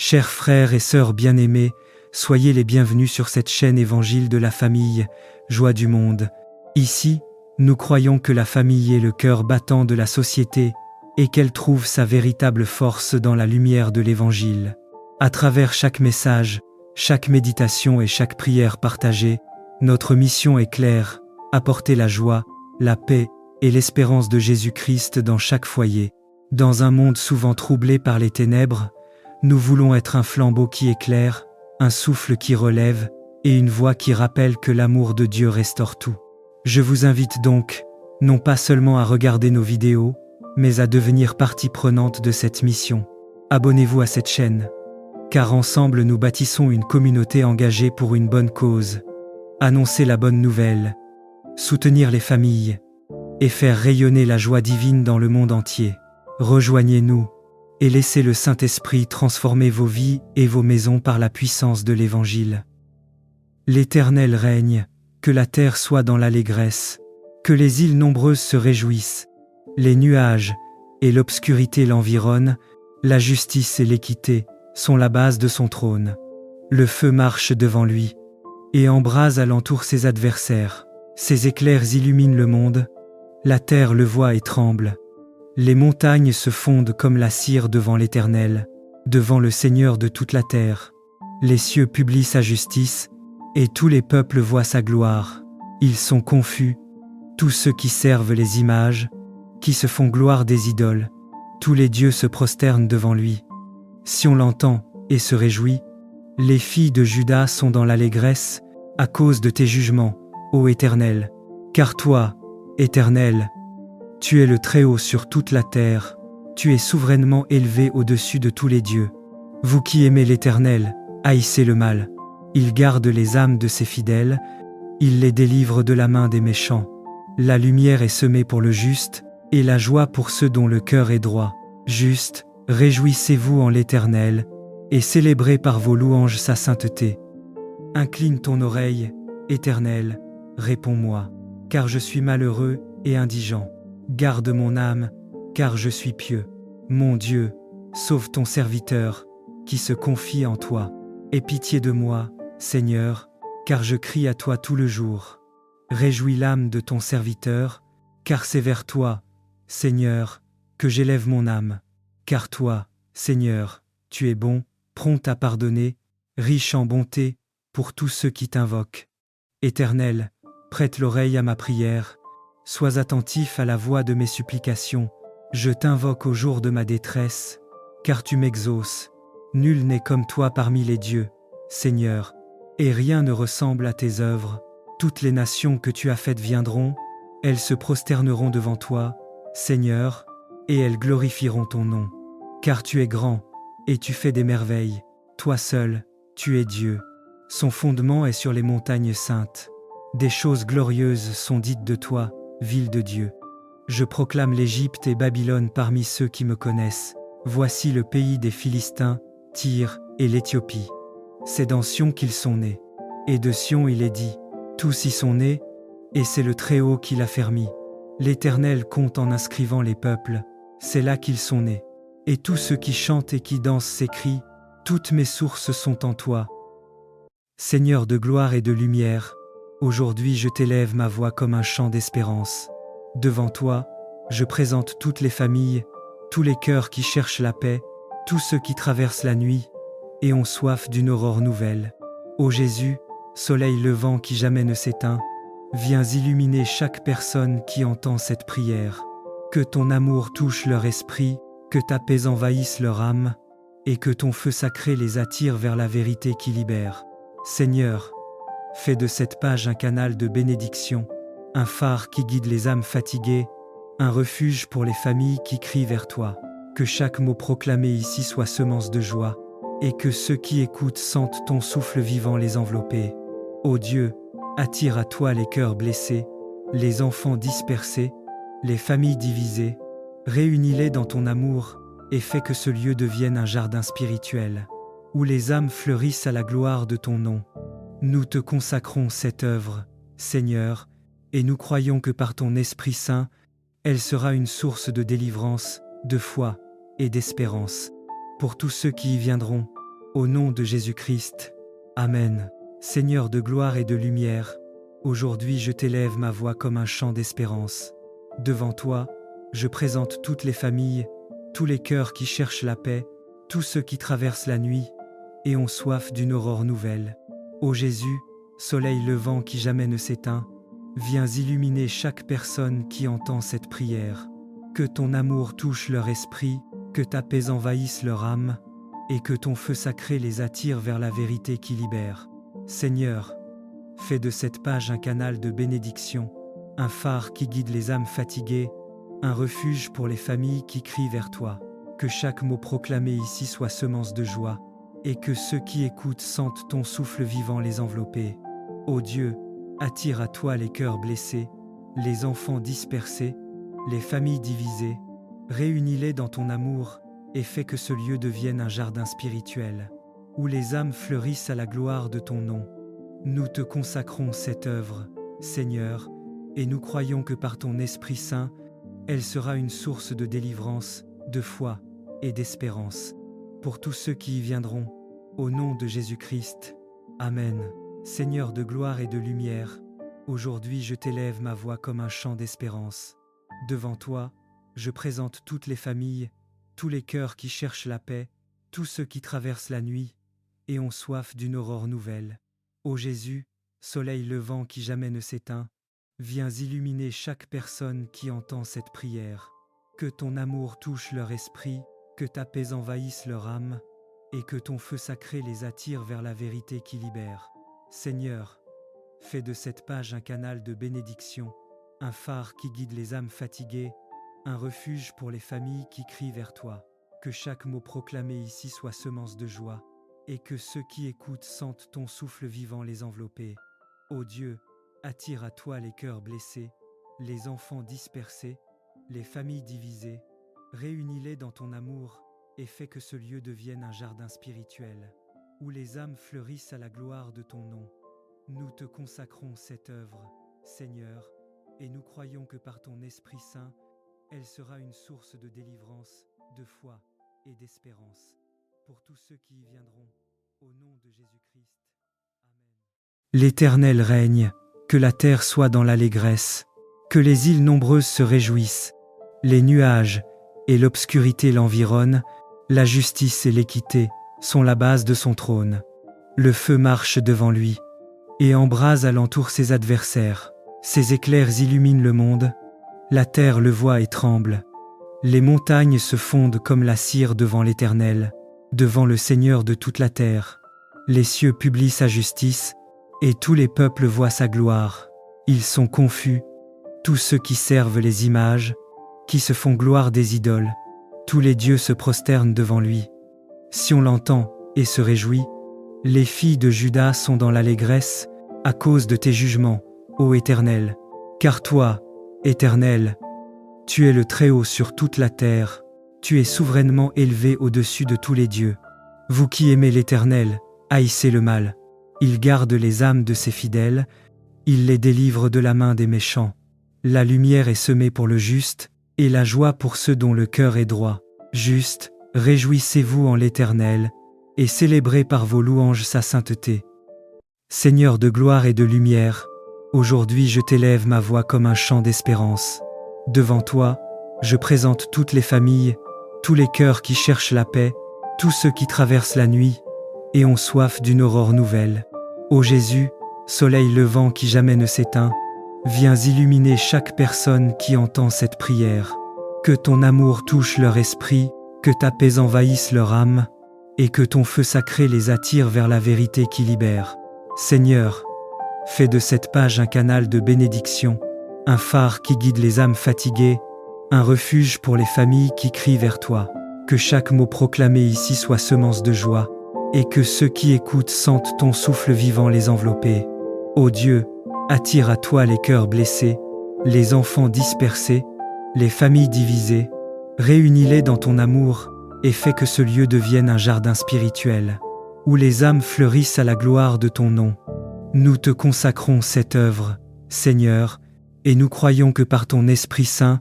Chers frères et sœurs bien-aimés, soyez les bienvenus sur cette chaîne Évangile de la famille, Joie du monde. Ici, nous croyons que la famille est le cœur battant de la société et qu'elle trouve sa véritable force dans la lumière de l'Évangile. À travers chaque message, chaque méditation et chaque prière partagée, notre mission est claire, apporter la joie, la paix et l'espérance de Jésus-Christ dans chaque foyer. Dans un monde souvent troublé par les ténèbres, nous voulons être un flambeau qui éclaire, un souffle qui relève et une voix qui rappelle que l'amour de Dieu restaure tout. Je vous invite donc, non pas seulement à regarder nos vidéos, mais à devenir partie prenante de cette mission. Abonnez-vous à cette chaîne, car ensemble nous bâtissons une communauté engagée pour une bonne cause. Annoncer la bonne nouvelle, soutenir les familles et faire rayonner la joie divine dans le monde entier. Rejoignez-nous et laissez le Saint-Esprit transformer vos vies et vos maisons par la puissance de l'Évangile. L'Éternel règne, que la terre soit dans l'allégresse, que les îles nombreuses se réjouissent, les nuages et l'obscurité l'environnent, la justice et l'équité sont la base de son trône. Le feu marche devant lui et embrase alentour ses adversaires. Ses éclairs illuminent le monde, la terre le voit et tremble. Les montagnes se fondent comme la cire devant l'Éternel, devant le Seigneur de toute la terre. Les cieux publient sa justice, et tous les peuples voient sa gloire. Ils sont confus, tous ceux qui servent les images, qui se font gloire des idoles. Tous les dieux se prosternent devant lui. Si on l'entend et se réjouit, les filles de Juda sont dans l'allégresse à cause de tes jugements, ô Éternel. Car toi, Éternel, tu es le Très-Haut sur toute la terre, tu es souverainement élevé au-dessus de tous les dieux. Vous qui aimez l'Éternel, haïssez le mal. Il garde les âmes de ses fidèles, il les délivre de la main des méchants. La lumière est semée pour le juste, et la joie pour ceux dont le cœur est droit. Juste, réjouissez-vous en l'Éternel, et célébrez par vos louanges sa sainteté. Incline ton oreille, Éternel, réponds-moi, car je suis malheureux et indigent. Garde mon âme, car je suis pieux. Mon Dieu, sauve ton serviteur, qui se confie en toi. Aie pitié de moi, Seigneur, car je crie à toi tout le jour. Réjouis l'âme de ton serviteur, car c'est vers toi, Seigneur, que j'élève mon âme. Car toi, Seigneur, tu es bon, prompt à pardonner, riche en bonté, pour tous ceux qui t'invoquent. Éternel, prête l'oreille à ma prière, sois attentif à la voix de mes supplications. Je t'invoque au jour de ma détresse, car tu m'exauces. Nul n'est comme toi parmi les dieux, Seigneur, et rien ne ressemble à tes œuvres. Toutes les nations que tu as faites viendront, elles se prosterneront devant toi, Seigneur, et elles glorifieront ton nom. Car tu es grand, et tu fais des merveilles. Toi seul, tu es Dieu. Son fondement est sur les montagnes saintes. Des choses glorieuses sont dites de toi, ville de Dieu. Je proclame l'Égypte et Babylone parmi ceux qui me connaissent. Voici le pays des Philistins, Tyr et l'Éthiopie. C'est dans Sion qu'ils sont nés. Et de Sion il est dit, tous y sont nés, et c'est le Très-Haut qui l'a fermi. L'Éternel compte en inscrivant les peuples, c'est là qu'ils sont nés. Et tous ceux qui chantent et qui dansent s'écrient, toutes mes sources sont en toi. Seigneur de gloire et de lumière, aujourd'hui je t'élève ma voix comme un chant d'espérance. Devant toi, je présente toutes les familles, tous les cœurs qui cherchent la paix, tous ceux qui traversent la nuit et ont soif d'une aurore nouvelle. Ô Jésus, soleil levant qui jamais ne s'éteint, viens illuminer chaque personne qui entend cette prière. Que ton amour touche leur esprit, que ta paix envahisse leur âme, et que ton feu sacré les attire vers la vérité qui libère. Seigneur, fais de cette page un canal de bénédiction, un phare qui guide les âmes fatiguées, un refuge pour les familles qui crient vers toi. Que chaque mot proclamé ici soit semence de joie, et que ceux qui écoutent sentent ton souffle vivant les envelopper. Ô Dieu, attire à toi les cœurs blessés, les enfants dispersés, les familles divisées, réunis-les dans ton amour, et fais que ce lieu devienne un jardin spirituel, où les âmes fleurissent à la gloire de ton nom. Nous te consacrons cette œuvre, Seigneur, et nous croyons que par ton Esprit Saint, elle sera une source de délivrance, de foi et d'espérance pour tous ceux qui y viendront. Au nom de Jésus-Christ. Amen. Seigneur de gloire et de lumière, aujourd'hui je t'élève ma voix comme un chant d'espérance. Devant toi, je présente toutes les familles, tous les cœurs qui cherchent la paix, tous ceux qui traversent la nuit et ont soif d'une aurore nouvelle. Ô Jésus, soleil levant qui jamais ne s'éteint, viens illuminer chaque personne qui entend cette prière. Que ton amour touche leur esprit, que ta paix envahisse leur âme, et que ton feu sacré les attire vers la vérité qui libère. Seigneur, fais de cette page un canal de bénédiction, un phare qui guide les âmes fatiguées, un refuge pour les familles qui crient vers toi. Que chaque mot proclamé ici soit semence de joie, et que ceux qui écoutent sentent ton souffle vivant les envelopper. Ô Dieu, attire à toi les cœurs blessés, les enfants dispersés, les familles divisées, réunis-les dans ton amour et fais que ce lieu devienne un jardin spirituel, où les âmes fleurissent à la gloire de ton nom. Nous te consacrons cette œuvre, Seigneur, et nous croyons que par ton Esprit Saint, elle sera une source de délivrance, de foi et d'espérance pour tous ceux qui y viendront. Au nom de Jésus-Christ. Amen. Seigneur de gloire et de lumière, aujourd'hui je t'élève ma voix comme un chant d'espérance. Devant toi, je présente toutes les familles, tous les cœurs qui cherchent la paix, tous ceux qui traversent la nuit et ont soif d'une aurore nouvelle. Ô Jésus, soleil levant qui jamais ne s'éteint, viens illuminer chaque personne qui entend cette prière. Que ton amour touche leur esprit, que ta paix envahisse leur âme, et que ton feu sacré les attire vers la vérité qui libère. Seigneur, fais de cette page un canal de bénédiction, un phare qui guide les âmes fatiguées, un refuge pour les familles qui crient vers toi. Que chaque mot proclamé ici soit semence de joie, et que ceux qui écoutent sentent ton souffle vivant les envelopper. Ô Dieu, attire à toi les cœurs blessés, les enfants dispersés, les familles divisées, réunis-les dans ton amour et fais que ce lieu devienne un jardin spirituel, où les âmes fleurissent à la gloire de ton nom. Nous te consacrons cette œuvre, Seigneur, et nous croyons que par ton Esprit Saint, elle sera une source de délivrance, de foi et d'espérance pour tous ceux qui y viendront. Au nom de Jésus-Christ. Amen. L'Éternel règne, que la terre soit dans l'allégresse, que les îles nombreuses se réjouissent, les nuages et l'obscurité l'environnent, la justice et l'équité sont la base de son trône. Le feu marche devant lui et embrase alentour ses adversaires. Ses éclairs illuminent le monde, la terre le voit et tremble. Les montagnes se fondent comme la cire devant l'Éternel, devant le Seigneur de toute la terre. Les cieux publient sa justice et tous les peuples voient sa gloire. Ils sont confus, tous ceux qui servent les images, qui se font gloire des idoles. Tous les dieux se prosternent devant lui. Si on l'entend et se réjouit, les filles de Juda sont dans l'allégresse à cause de tes jugements, ô Éternel. Car toi, Éternel, tu es le Très-Haut sur toute la terre, tu es souverainement élevé au-dessus de tous les dieux. Vous qui aimez l'Éternel, haïssez le mal. Il garde les âmes de ses fidèles, il les délivre de la main des méchants. La lumière est semée pour le juste, et la joie pour ceux dont le cœur est droit. Juste, réjouissez-vous en l'Éternel, et célébrez par vos louanges sa sainteté. Seigneur de gloire et de lumière, aujourd'hui je t'élève ma voix comme un chant d'espérance. Devant toi, je présente toutes les familles, tous les cœurs qui cherchent la paix, tous ceux qui traversent la nuit et ont soif d'une aurore nouvelle. Ô Jésus, soleil levant qui jamais ne s'éteint, viens illuminer chaque personne qui entend cette prière. Que ton amour touche leur esprit, que ta paix envahisse leur âme, et que ton feu sacré les attire vers la vérité qui libère. Seigneur, fais de cette page un canal de bénédiction, un phare qui guide les âmes fatiguées, un refuge pour les familles qui crient vers toi. Que chaque mot proclamé ici soit semence de joie, et que ceux qui écoutent sentent ton souffle vivant les envelopper. Ô Dieu, attire à toi les cœurs blessés, les enfants dispersés, les familles divisées, réunis-les dans ton amour et fais que ce lieu devienne un jardin spirituel, où les âmes fleurissent à la gloire de ton nom. Nous te consacrons cette œuvre, Seigneur, et nous croyons que par ton Esprit Saint,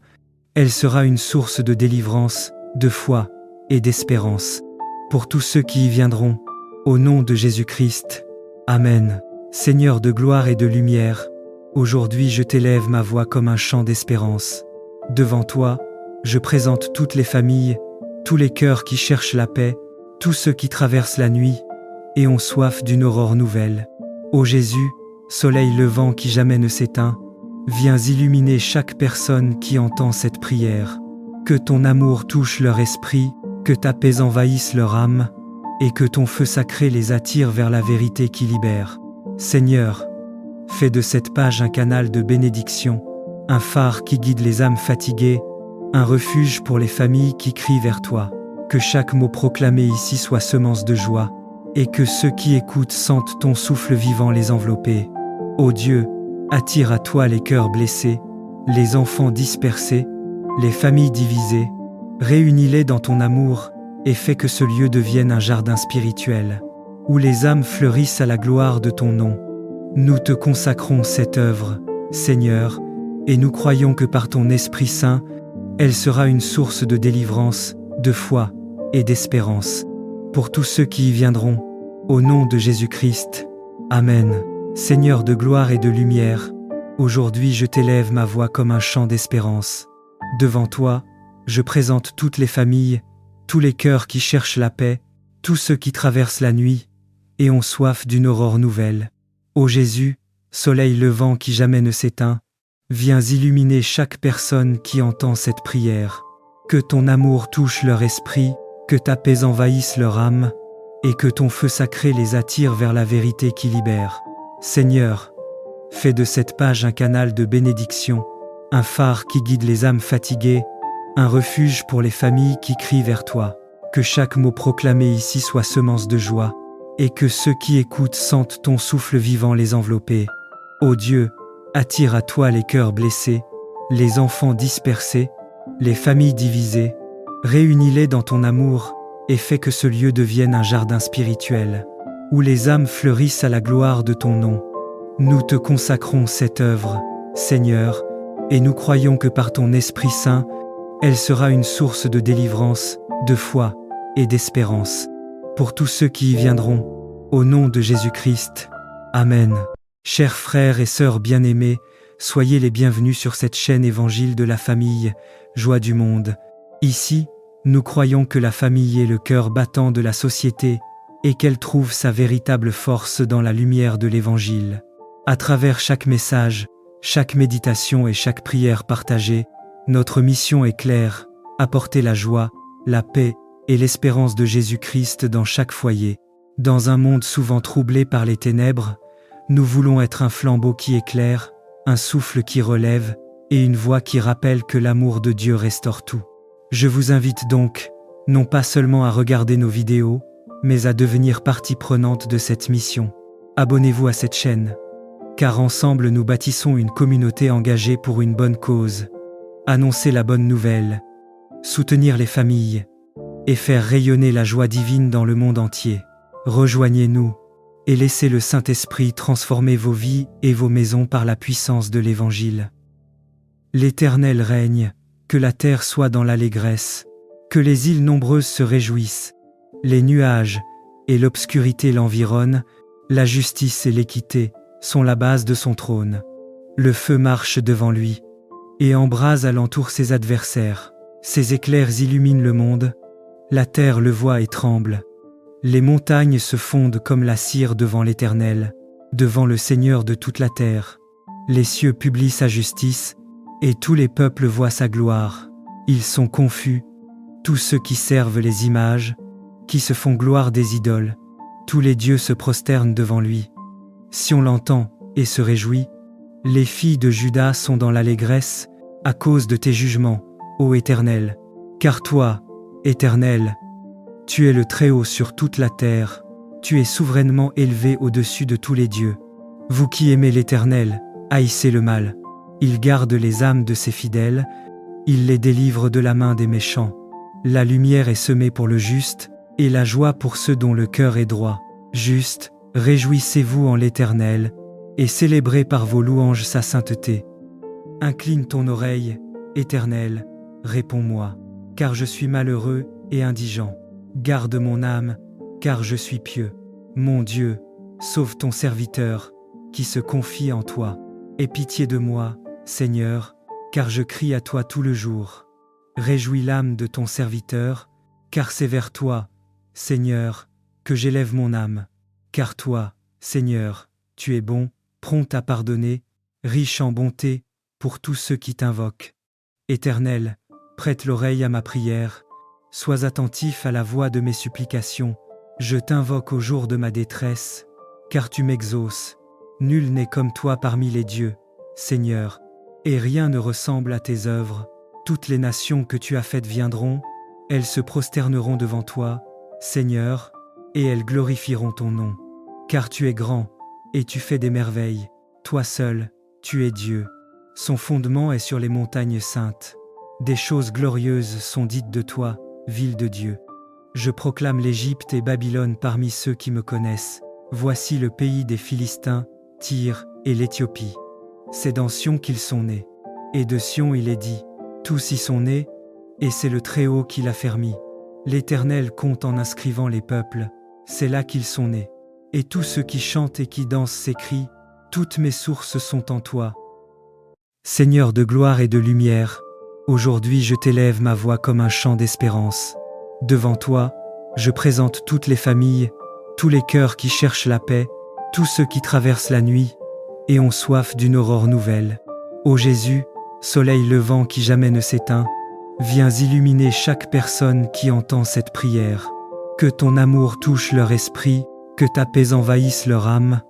elle sera une source de délivrance, de foi et d'espérance pour tous ceux qui y viendront. Au nom de Jésus-Christ. Amen. Seigneur de gloire et de lumière, aujourd'hui je t'élève ma voix comme un chant d'espérance. Devant toi, je présente toutes les familles, tous les cœurs qui cherchent la paix, tous ceux qui traversent la nuit et ont soif d'une aurore nouvelle. Ô Jésus, soleil levant qui jamais ne s'éteint, viens illuminer chaque personne qui entend cette prière. Que ton amour touche leur esprit, que ta paix envahisse leur âme, et que ton feu sacré les attire vers la vérité qui libère. Seigneur, fais de cette page un canal de bénédiction, un phare qui guide les âmes fatiguées, un refuge pour les familles qui crient vers toi. Que chaque mot proclamé ici soit semence de joie, et que ceux qui écoutent sentent ton souffle vivant les envelopper. Ô Dieu, attire à toi les cœurs blessés, les enfants dispersés, les familles divisées, réunis-les dans ton amour, et fais que ce lieu devienne un jardin spirituel, où les âmes fleurissent à la gloire de ton nom. Nous te consacrons cette œuvre, Seigneur, et nous croyons que par ton Esprit Saint, elle sera une source de délivrance, de foi et d'espérance, pour tous ceux qui y viendront, au nom de Jésus-Christ. Amen. Seigneur de gloire et de lumière, aujourd'hui je t'élève ma voix comme un chant d'espérance. Devant toi, je présente toutes les familles, tous les cœurs qui cherchent la paix, tous ceux qui traversent la nuit et ont soif d'une aurore nouvelle. Ô Jésus, soleil levant qui jamais ne s'éteint, viens illuminer chaque personne qui entend cette prière. Que ton amour touche leur esprit, que ta paix envahisse leur âme, et que ton feu sacré les attire vers la vérité qui libère. Seigneur, fais de cette page un canal de bénédiction, un phare qui guide les âmes fatiguées, un refuge pour les familles qui crient vers toi. Que chaque mot proclamé ici soit semence de joie, et que ceux qui écoutent sentent ton souffle vivant les envelopper. Ô Dieu, attire à toi les cœurs blessés, les enfants dispersés, les familles divisées, réunis-les dans ton amour, et fais que ce lieu devienne un jardin spirituel, où les âmes fleurissent à la gloire de ton nom. Nous te consacrons cette œuvre, Seigneur, et nous croyons que par ton Esprit Saint, elle sera une source de délivrance, de foi et d'espérance, pour tous ceux qui y viendront, au nom de Jésus-Christ. Amen. Chers frères et sœurs bien-aimés, soyez les bienvenus sur cette chaîne Évangile de la famille, Joie du monde. Ici, nous croyons que la famille est le cœur battant de la société et qu'elle trouve sa véritable force dans la lumière de l'Évangile. À travers chaque message, chaque méditation et chaque prière partagée, notre mission est claire, apporter la joie, la paix et l'espérance de Jésus-Christ dans chaque foyer. Dans un monde souvent troublé par les ténèbres, nous voulons être un flambeau qui éclaire, un souffle qui relève et une voix qui rappelle que l'amour de Dieu restaure tout. Je vous invite donc, non pas seulement à regarder nos vidéos, mais à devenir partie prenante de cette mission. Abonnez-vous à cette chaîne, car ensemble nous bâtissons une communauté engagée pour une bonne cause. Annoncer la bonne nouvelle, soutenir les familles et faire rayonner la joie divine dans le monde entier. Rejoignez-nous et laissez le Saint-Esprit transformer vos vies et vos maisons par la puissance de l'Évangile. L'Éternel règne, que la terre soit dans l'allégresse, que les îles nombreuses se réjouissent, les nuages et l'obscurité l'environnent, la justice et l'équité sont la base de son trône. Le feu marche devant lui et embrase alentour ses adversaires. Ses éclairs illuminent le monde, la terre le voit et tremble. Les montagnes se fondent comme la cire devant l'Éternel, devant le Seigneur de toute la terre. Les cieux publient sa justice, et tous les peuples voient sa gloire. Ils sont confus, tous ceux qui servent les images, qui se font gloire des idoles. Tous les dieux se prosternent devant lui. Si on l'entend et se réjouit, les filles de Juda sont dans l'allégresse à cause de tes jugements, ô Éternel. Car toi, Éternel, tu es le Très-Haut sur toute la terre, tu es souverainement élevé au-dessus de tous les dieux. Vous qui aimez l'Éternel, haïssez le mal. Il garde les âmes de ses fidèles, il les délivre de la main des méchants. La lumière est semée pour le juste, et la joie pour ceux dont le cœur est droit. Juste, réjouissez-vous en l'Éternel, et célébrez par vos louanges sa sainteté. Incline ton oreille, Éternel, réponds-moi, car je suis malheureux et indigent. Garde mon âme, car je suis pieux. Mon Dieu, sauve ton serviteur, qui se confie en toi. Aie pitié de moi, Seigneur, car je crie à toi tout le jour. Réjouis l'âme de ton serviteur, car c'est vers toi, Seigneur, que j'élève mon âme. Car toi, Seigneur, tu es bon, prompt à pardonner, riche en bonté, pour tous ceux qui t'invoquent. Éternel, prête l'oreille à ma prière, sois attentif à la voix de mes supplications. Je t'invoque au jour de ma détresse, car tu m'exauces. Nul n'est comme toi parmi les dieux, Seigneur, et rien ne ressemble à tes œuvres. Toutes les nations que tu as faites viendront, elles se prosterneront devant toi, Seigneur, et elles glorifieront ton nom. Car tu es grand, et tu fais des merveilles. Toi seul, tu es Dieu. Son fondement est sur les montagnes saintes. Des choses glorieuses sont dites de toi, ville de Dieu. Je proclame l'Égypte et Babylone parmi ceux qui me connaissent. Voici le pays des Philistins, Tyr et l'Éthiopie. C'est dans Sion qu'ils sont nés. Et de Sion il est dit, tous y sont nés, et c'est le Très-Haut qui l'a fermi. L'Éternel compte en inscrivant les peuples, c'est là qu'ils sont nés. Et tous ceux qui chantent et qui dansent s'écrient, toutes mes sources sont en toi. Seigneur de gloire et de lumière, aujourd'hui je t'élève ma voix comme un chant d'espérance. Devant toi, je présente toutes les familles, tous les cœurs qui cherchent la paix, tous ceux qui traversent la nuit et ont soif d'une aurore nouvelle. Ô Jésus, soleil levant qui jamais ne s'éteint, viens illuminer chaque personne qui entend cette prière. Que ton amour touche leur esprit, que ta paix envahisse leur âme,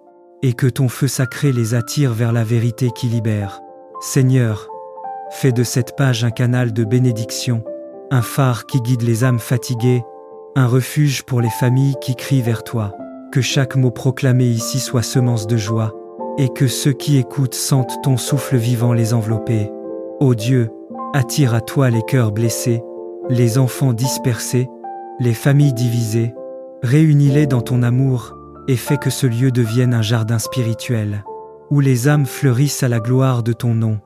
et que ton feu sacré les attire vers la vérité qui libère. Seigneur, fais de cette page un canal de bénédiction, un phare qui guide les âmes fatiguées, un refuge pour les familles qui crient vers toi. Que chaque mot proclamé ici soit semence de joie, et que ceux qui écoutent sentent ton souffle vivant les envelopper. Ô Dieu, attire à toi les cœurs blessés, les enfants dispersés, les familles divisées, réunis-les dans ton amour, et fais que ce lieu devienne un jardin spirituel, où les âmes fleurissent à la gloire de ton nom.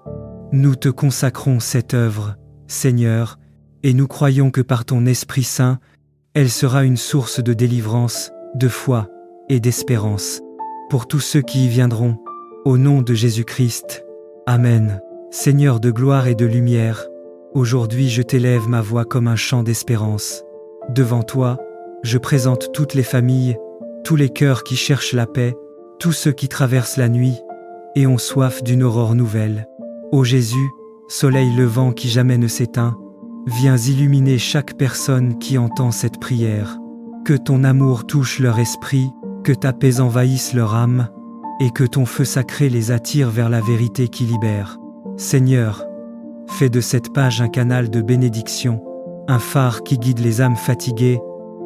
Nous te consacrons cette œuvre, Seigneur, et nous croyons que par ton Esprit Saint, elle sera une source de délivrance, de foi et d'espérance pour tous ceux qui y viendront. Au nom de Jésus-Christ. Amen. Seigneur de gloire et de lumière, aujourd'hui je t'élève ma voix comme un chant d'espérance. Devant toi, je présente toutes les familles, tous les cœurs qui cherchent la paix, tous ceux qui traversent la nuit et ont soif d'une aurore nouvelle. Ô Jésus, soleil levant qui jamais ne s'éteint, viens illuminer chaque personne qui entend cette prière. Que ton amour touche leur esprit, que ta paix envahisse leur âme, et que ton feu sacré les attire vers la vérité qui libère. Seigneur, fais de cette page un canal de bénédiction, un phare qui guide les âmes fatiguées,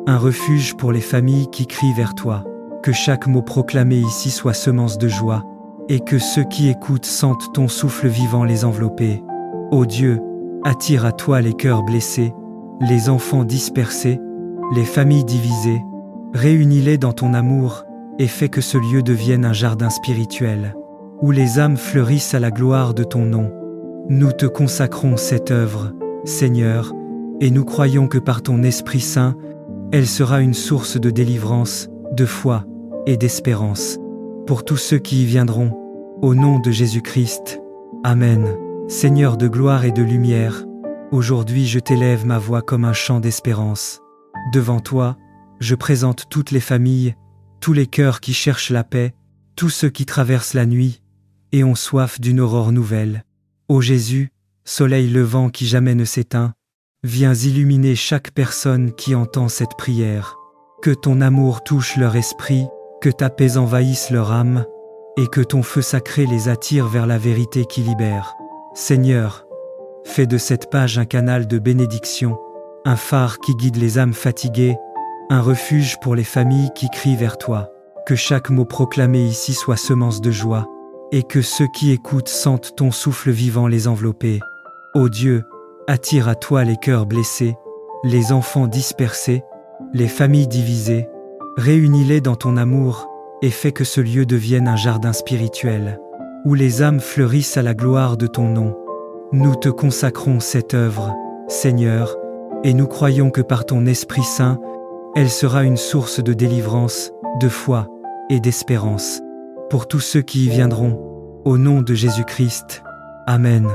un refuge pour les familles qui crient vers toi. Que chaque mot proclamé ici soit semence de joie, et que ceux qui écoutent sentent ton souffle vivant les envelopper. Ô Dieu, attire à toi les cœurs blessés, les enfants dispersés, les familles divisées, réunis-les dans ton amour, et fais que ce lieu devienne un jardin spirituel, où les âmes fleurissent à la gloire de ton nom. Nous te consacrons cette œuvre, Seigneur, et nous croyons que par ton Esprit Saint, elle sera une source de délivrance, de foi et d'espérance pour tous ceux qui y viendront. Au nom de Jésus-Christ. Amen. Seigneur de gloire et de lumière, aujourd'hui je t'élève ma voix comme un chant d'espérance. Devant toi, je présente toutes les familles, tous les cœurs qui cherchent la paix, tous ceux qui traversent la nuit et ont soif d'une aurore nouvelle. Ô Jésus, soleil levant qui jamais ne s'éteint, viens illuminer chaque personne qui entend cette prière. Que ton amour touche leur esprit, que ta paix envahisse leur âme, et que ton feu sacré les attire vers la vérité qui libère. Seigneur, fais de cette page un canal de bénédiction, un phare qui guide les âmes fatiguées, un refuge pour les familles qui crient vers toi. Que chaque mot proclamé ici soit semence de joie, et que ceux qui écoutent sentent ton souffle vivant les envelopper. Ô Dieu, attire à toi les cœurs blessés, les enfants dispersés, les familles divisées, réunis-les dans ton amour, et fais que ce lieu devienne un jardin spirituel, où les âmes fleurissent à la gloire de ton nom. Nous te consacrons cette œuvre, Seigneur, et nous croyons que par ton Esprit Saint, Elle sera une source de délivrance, de foi et d'espérance pour tous ceux qui y viendront. Au nom de Jésus-Christ. Amen.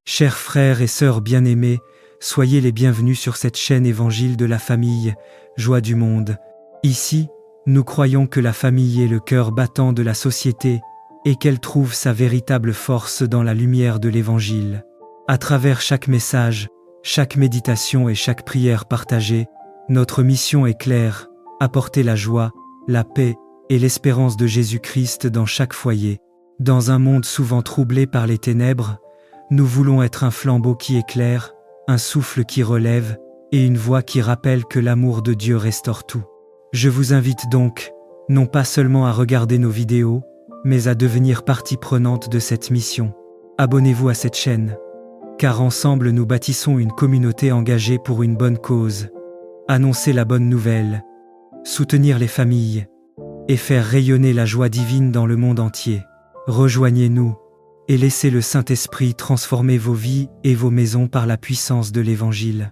Chers frères et sœurs bien-aimés, soyez les bienvenus sur cette chaîne Évangile de la famille, Joie du monde. Ici, nous croyons que la famille est le cœur battant de la société et qu'elle trouve sa véritable force dans la lumière de l'Évangile. À travers chaque message, chaque méditation et chaque prière partagée, notre mission est claire, apporter la joie, la paix et l'espérance de Jésus-Christ dans chaque foyer. Dans un monde souvent troublé par les ténèbres, nous voulons être un flambeau qui éclaire, un souffle qui relève et une voix qui rappelle que l'amour de Dieu restaure tout. Je vous invite donc, non pas seulement à regarder nos vidéos, mais à devenir partie prenante de cette mission. Abonnez-vous à cette chaîne, car ensemble nous bâtissons une communauté engagée pour une bonne cause. Annoncer la bonne nouvelle, soutenir les familles et faire rayonner la joie divine dans le monde entier. Rejoignez-nous et laissez le Saint-Esprit transformer vos vies et vos maisons par la puissance de l'Évangile.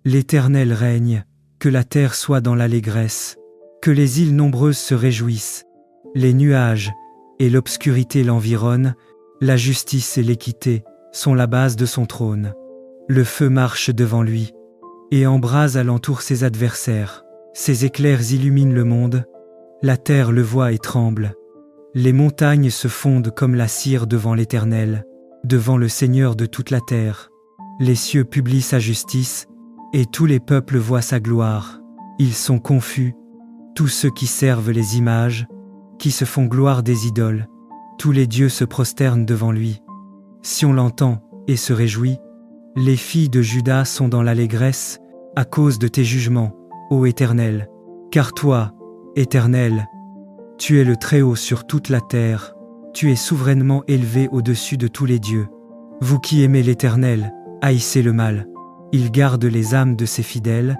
L'Éternel règne, que la terre soit dans l'allégresse, que les îles nombreuses se réjouissent, les nuages et l'obscurité l'environnent, la justice et l'équité sont la base de son trône. Le feu marche devant lui et embrase alentour ses adversaires. Ses éclairs illuminent le monde, la terre le voit et tremble. Les montagnes se fondent comme la cire devant l'Éternel, devant le Seigneur de toute la terre. Les cieux publient sa justice, et tous les peuples voient sa gloire. Ils sont confus, tous ceux qui servent les images, qui se font gloire des idoles. Tous les dieux se prosternent devant lui. Si on l'entend et se réjouit, les filles de Juda sont dans l'allégresse à cause de tes jugements, ô Éternel. Car toi, Éternel, tu es le Très-Haut sur toute la terre, tu es souverainement élevé au-dessus de tous les dieux. Vous qui aimez l'Éternel, haïssez le mal. Il garde les âmes de ses fidèles,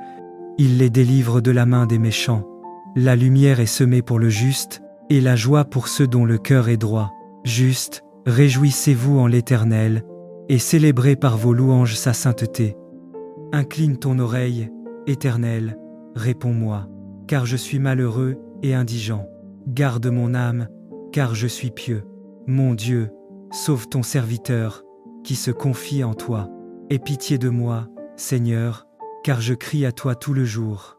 il les délivre de la main des méchants. La lumière est semée pour le juste, et la joie pour ceux dont le cœur est droit. Juste, réjouissez-vous en l'Éternel, et célébrez par vos louanges sa sainteté. Incline ton oreille, Éternel, réponds-moi, car je suis malheureux et indigent. Garde mon âme, car je suis pieux. Mon Dieu, sauve ton serviteur, qui se confie en toi. Aie pitié de moi, Seigneur, car je crie à toi tout le jour.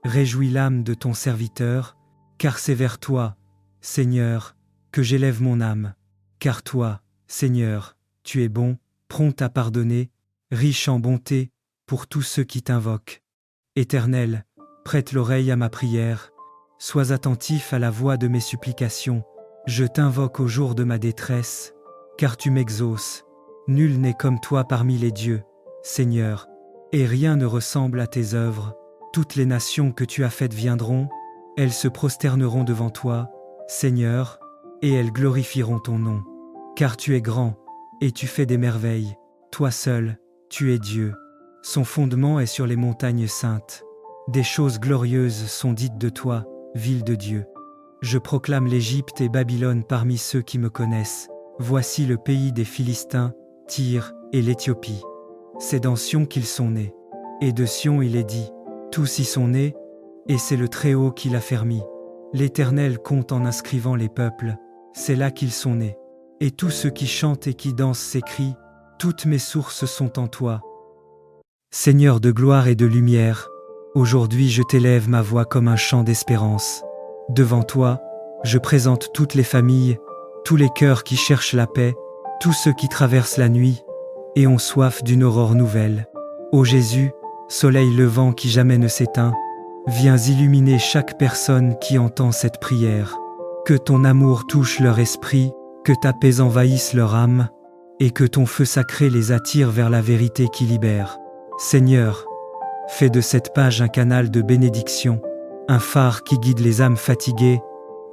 Réjouis l'âme de ton serviteur, car c'est vers toi, Seigneur, que j'élève mon âme. Car toi, Seigneur, tu es bon, prompt à pardonner, riche en bonté, pour tous ceux qui t'invoquent. Éternel, prête l'oreille à ma prière, sois attentif à la voix de mes supplications. Je t'invoque au jour de ma détresse, car tu m'exauces. Nul n'est comme toi parmi les dieux, Seigneur, et rien ne ressemble à tes œuvres. Toutes les nations que tu as faites viendront, elles se prosterneront devant toi, Seigneur, et elles glorifieront ton nom. Car tu es grand, et tu fais des merveilles. Toi seul, tu es Dieu. Son fondement est sur les montagnes saintes. Des choses glorieuses sont dites de toi, ville de Dieu. Je proclame l'Égypte et Babylone parmi ceux qui me connaissent. Voici le pays des Philistins, Tyr et l'Éthiopie. C'est dans Sion qu'ils sont nés. Et de Sion il est dit, tous y sont nés, et c'est le Très-Haut qui l'a fermi. L'Éternel compte en inscrivant les peuples, c'est là qu'ils sont nés. Et tous ceux qui chantent et qui dansent s'écrient, toutes mes sources sont en toi. Seigneur de gloire et de lumière, aujourd'hui je t'élève ma voix comme un chant d'espérance. Devant toi, je présente toutes les familles, tous les cœurs qui cherchent la paix, tous ceux qui traversent la nuit et ont soif d'une aurore nouvelle. Ô Jésus, soleil levant qui jamais ne s'éteint, viens illuminer chaque personne qui entend cette prière. Que ton amour touche leur esprit, que ta paix envahisse leur âme, et que ton feu sacré les attire vers la vérité qui libère. Seigneur, fais de cette page un canal de bénédiction, un phare qui guide les âmes fatiguées,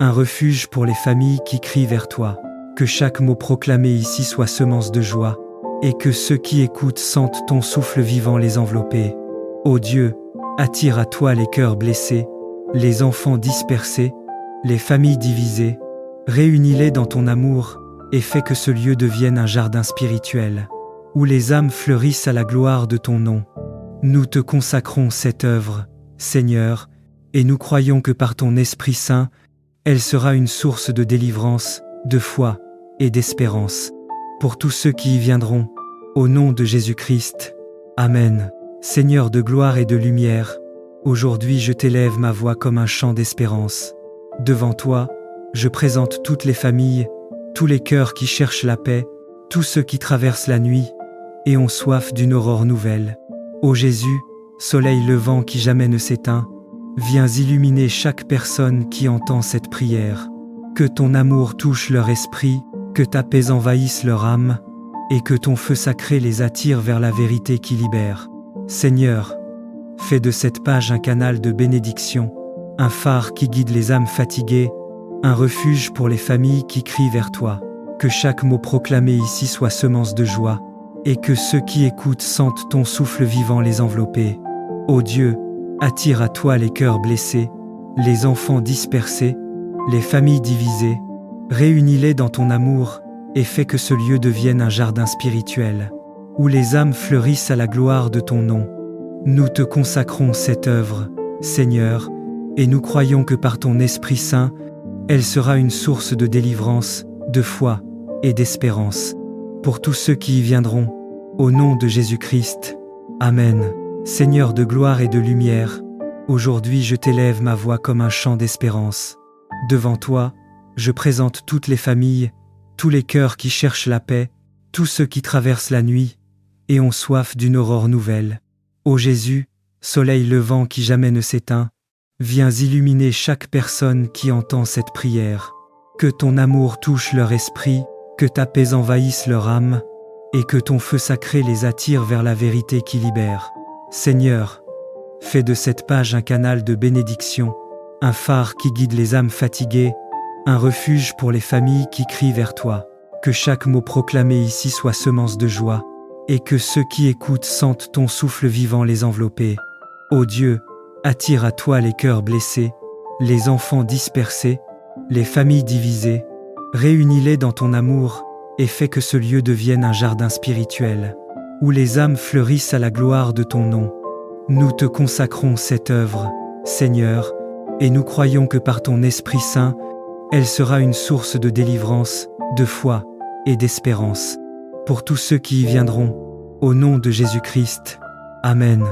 un refuge pour les familles qui crient vers toi. Que chaque mot proclamé ici soit semence de joie, et que ceux qui écoutent sentent ton souffle vivant les envelopper. Ô Dieu, attire à toi les cœurs blessés, les enfants dispersés, les familles divisées. Réunis-les dans ton amour et fais que ce lieu devienne un jardin spirituel, où les âmes fleurissent à la gloire de ton nom. Nous te consacrons cette œuvre, Seigneur, et nous croyons que par ton Esprit Saint, elle sera une source de délivrance, de foi et d'espérance pour tous ceux qui y viendront, au nom de Jésus-Christ. Amen. Seigneur de gloire et de lumière, aujourd'hui je t'élève ma voix comme un chant d'espérance. Devant toi, je présente toutes les familles, tous les cœurs qui cherchent la paix, tous ceux qui traversent la nuit et ont soif d'une aurore nouvelle. Ô Jésus, soleil levant qui jamais ne s'éteint, viens illuminer chaque personne qui entend cette prière. Que ton amour touche leur esprit, que ta paix envahisse leur âme, et que ton feu sacré les attire vers la vérité qui libère. Seigneur, fais de cette page un canal de bénédiction, un phare qui guide les âmes fatiguées, un refuge pour les familles qui crient vers toi. Que chaque mot proclamé ici soit semence de joie, et que ceux qui écoutent sentent ton souffle vivant les envelopper. Ô Dieu, attire à toi les cœurs blessés, les enfants dispersés, les familles divisées, réunis-les dans ton amour, et fais que ce lieu devienne un jardin spirituel, où les âmes fleurissent à la gloire de ton nom. Nous te consacrons cette œuvre, Seigneur, et nous croyons que par ton Esprit Saint, elle sera une source de délivrance, de foi et d'espérance pour tous ceux qui y viendront, au nom de Jésus-Christ. Amen. Seigneur de gloire et de lumière, aujourd'hui je t'élève ma voix comme un chant d'espérance. Devant toi, je présente toutes les familles, tous les cœurs qui cherchent la paix, tous ceux qui traversent la nuit et ont soif d'une aurore nouvelle. Ô Jésus, soleil levant qui jamais ne s'éteint, viens illuminer chaque personne qui entend cette prière. Que ton amour touche leur esprit, que ta paix envahisse leur âme, et que ton feu sacré les attire vers la vérité qui libère. Seigneur, fais de cette page un canal de bénédiction, un phare qui guide les âmes fatiguées, un refuge pour les familles qui crient vers toi. Que chaque mot proclamé ici soit semence de joie, et que ceux qui écoutent sentent ton souffle vivant les envelopper. Ô Dieu, attire à toi les cœurs blessés, les enfants dispersés, les familles divisées, réunis-les dans ton amour, et fais que ce lieu devienne un jardin spirituel, où les âmes fleurissent à la gloire de ton nom. Nous te consacrons cette œuvre, Seigneur, et nous croyons que par ton Esprit Saint, elle sera une source de délivrance, de foi et d'espérance pour tous ceux qui y viendront, au nom de Jésus-Christ. Amen.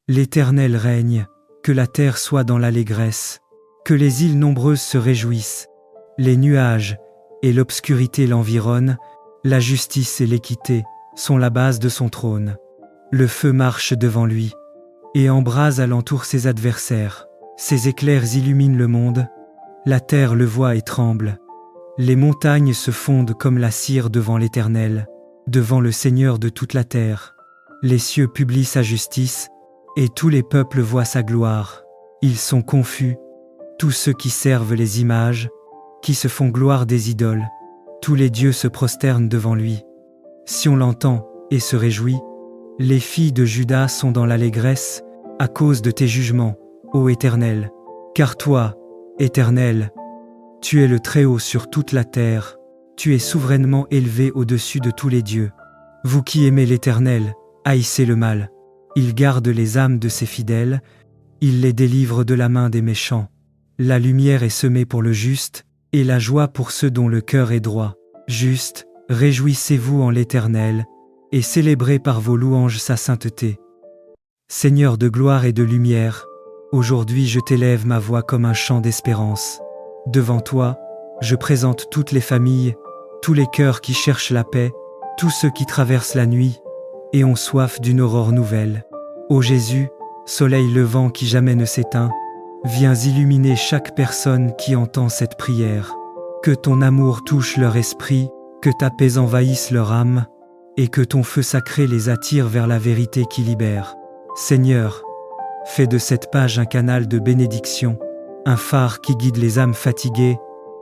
L'Éternel règne, que la terre soit dans l'allégresse, que les îles nombreuses se réjouissent, les nuages et l'obscurité l'environnent, la justice et l'équité sont la base de son trône. Le feu marche devant lui, et embrase alentour ses adversaires. Ses éclairs illuminent le monde, la terre le voit et tremble. Les montagnes se fondent comme la cire devant l'Éternel, devant le Seigneur de toute la terre. Les cieux publient sa justice, et tous les peuples voient sa gloire. Ils sont confus, tous ceux qui servent les images, qui se font gloire des idoles. Tous les dieux se prosternent devant lui. Si on l'entend et se réjouit, les filles de Juda sont dans l'allégresse à cause de tes jugements, ô Éternel. Car toi, Éternel, tu es le Très-Haut sur toute la terre, tu es souverainement élevé au-dessus de tous les dieux. Vous qui aimez l'Éternel, haïssez le mal. Il garde les âmes de ses fidèles, il les délivre de la main des méchants. La lumière est semée pour le juste, et la joie pour ceux dont le cœur est droit. Juste, réjouissez-vous en l'Éternel, et célébrez par vos louanges sa sainteté. Seigneur de gloire et de lumière, aujourd'hui je t'élève ma voix comme un chant d'espérance. Devant toi, je présente toutes les familles, tous les cœurs qui cherchent la paix, tous ceux qui traversent la nuit et ont soif d'une aurore nouvelle. Ô Jésus, soleil levant qui jamais ne s'éteint, viens illuminer chaque personne qui entend cette prière. Que ton amour touche leur esprit, que ta paix envahisse leur âme, et que ton feu sacré les attire vers la vérité qui libère. Seigneur, fais de cette page un canal de bénédiction, un phare qui guide les âmes fatiguées,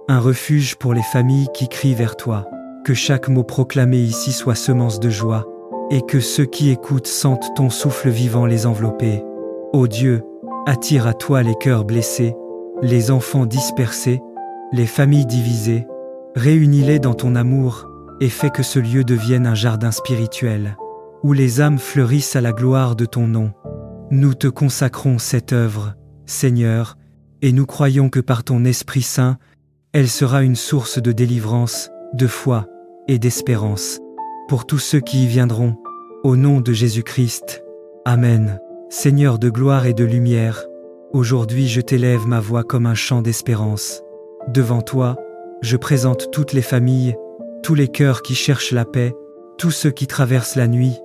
un refuge pour les familles qui crient vers toi. Que chaque mot proclamé ici soit semence de joie, et que ceux qui écoutent sentent ton souffle vivant les envelopper. Ô Dieu, attire à toi les cœurs blessés, les enfants dispersés, les familles divisées, réunis-les dans ton amour, et fais que ce lieu devienne un jardin spirituel, où les âmes fleurissent à la gloire de ton nom. Nous te consacrons cette œuvre, Seigneur, et nous croyons que par ton Esprit Saint, elle sera une source de délivrance, de foi et d'espérance pour tous ceux qui y viendront. Au nom de Jésus-Christ. Amen. Seigneur de gloire et de lumière, aujourd'hui je t'élève ma voix comme un chant d'espérance. Devant toi, je présente toutes les familles, tous les cœurs qui cherchent la paix, tous ceux qui traversent la nuit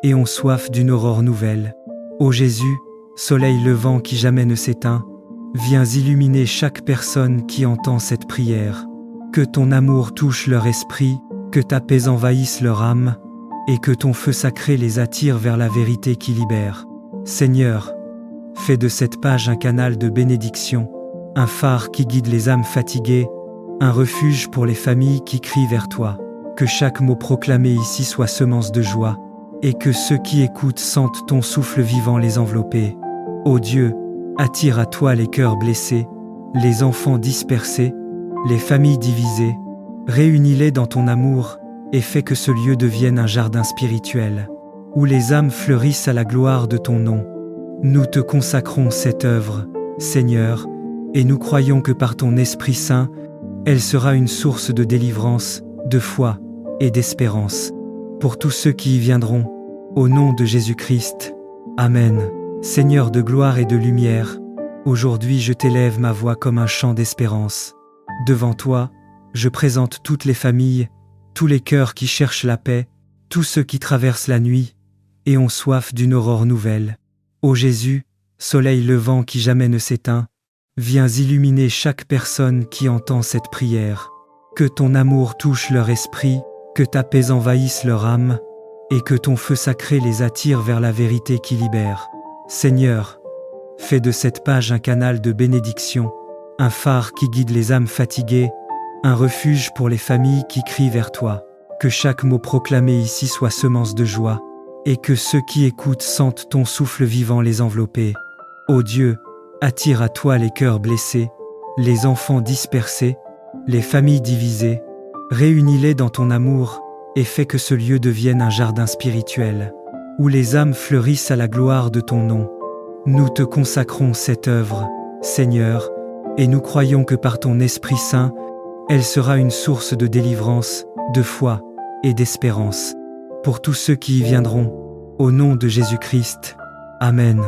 et ont soif d'une aurore nouvelle. Ô Jésus, soleil levant qui jamais ne s'éteint, viens illuminer chaque personne qui entend cette prière. Que ton amour touche leur esprit, que ta paix envahisse leur âme, et que ton feu sacré les attire vers la vérité qui libère. Seigneur, fais de cette page un canal de bénédiction, un phare qui guide les âmes fatiguées, un refuge pour les familles qui crient vers toi. Que chaque mot proclamé ici soit semence de joie, et que ceux qui écoutent sentent ton souffle vivant les envelopper. Ô Dieu, attire à toi les cœurs blessés, les enfants dispersés, les familles divisées. Réunis-les dans ton amour et fais que ce lieu devienne un jardin spirituel, où les âmes fleurissent à la gloire de ton nom. Nous te consacrons cette œuvre, Seigneur, et nous croyons que par ton Esprit Saint, elle sera une source de délivrance, de foi et d'espérance pour tous ceux qui y viendront. Au nom de Jésus-Christ. Amen. Seigneur de gloire et de lumière, aujourd'hui je t'élève ma voix comme un chant d'espérance. Devant toi, je présente toutes les familles, tous les cœurs qui cherchent la paix, tous ceux qui traversent la nuit et ont soif d'une aurore nouvelle. Ô Jésus, soleil levant qui jamais ne s'éteint, viens illuminer chaque personne qui entend cette prière. Que ton amour touche leur esprit, que ta paix envahisse leur âme, et que ton feu sacré les attire vers la vérité qui libère. Seigneur, fais de cette page un canal de bénédiction, un phare qui guide les âmes fatiguées, un refuge pour les familles qui crient vers toi. Que chaque mot proclamé ici soit semence de joie, et que ceux qui écoutent sentent ton souffle vivant les envelopper. Ô Dieu, attire à toi les cœurs blessés, les enfants dispersés, les familles divisées. Réunis-les dans ton amour et fais que ce lieu devienne un jardin spirituel, où les âmes fleurissent à la gloire de ton nom. Nous te consacrons cette œuvre, Seigneur, et nous croyons que par ton Esprit Saint, elle sera une source de délivrance, de foi et d'espérance pour tous ceux qui y viendront. Au nom de Jésus-Christ. Amen.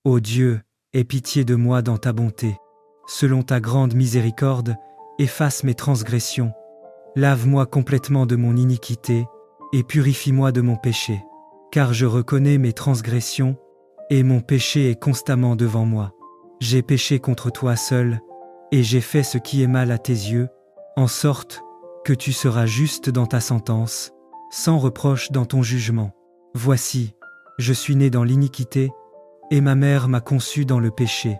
Ô Dieu, aie pitié de moi dans ta bonté. Selon ta grande miséricorde, efface mes transgressions. Lave-moi complètement de mon iniquité, et purifie-moi de mon péché. Car je reconnais mes transgressions, et mon péché est constamment devant moi. J'ai péché contre toi seul, et j'ai fait ce qui est mal à tes yeux, en sorte que tu seras juste dans ta sentence, sans reproche dans ton jugement. Voici, je suis né dans l'iniquité, et ma mère m'a conçu dans le péché.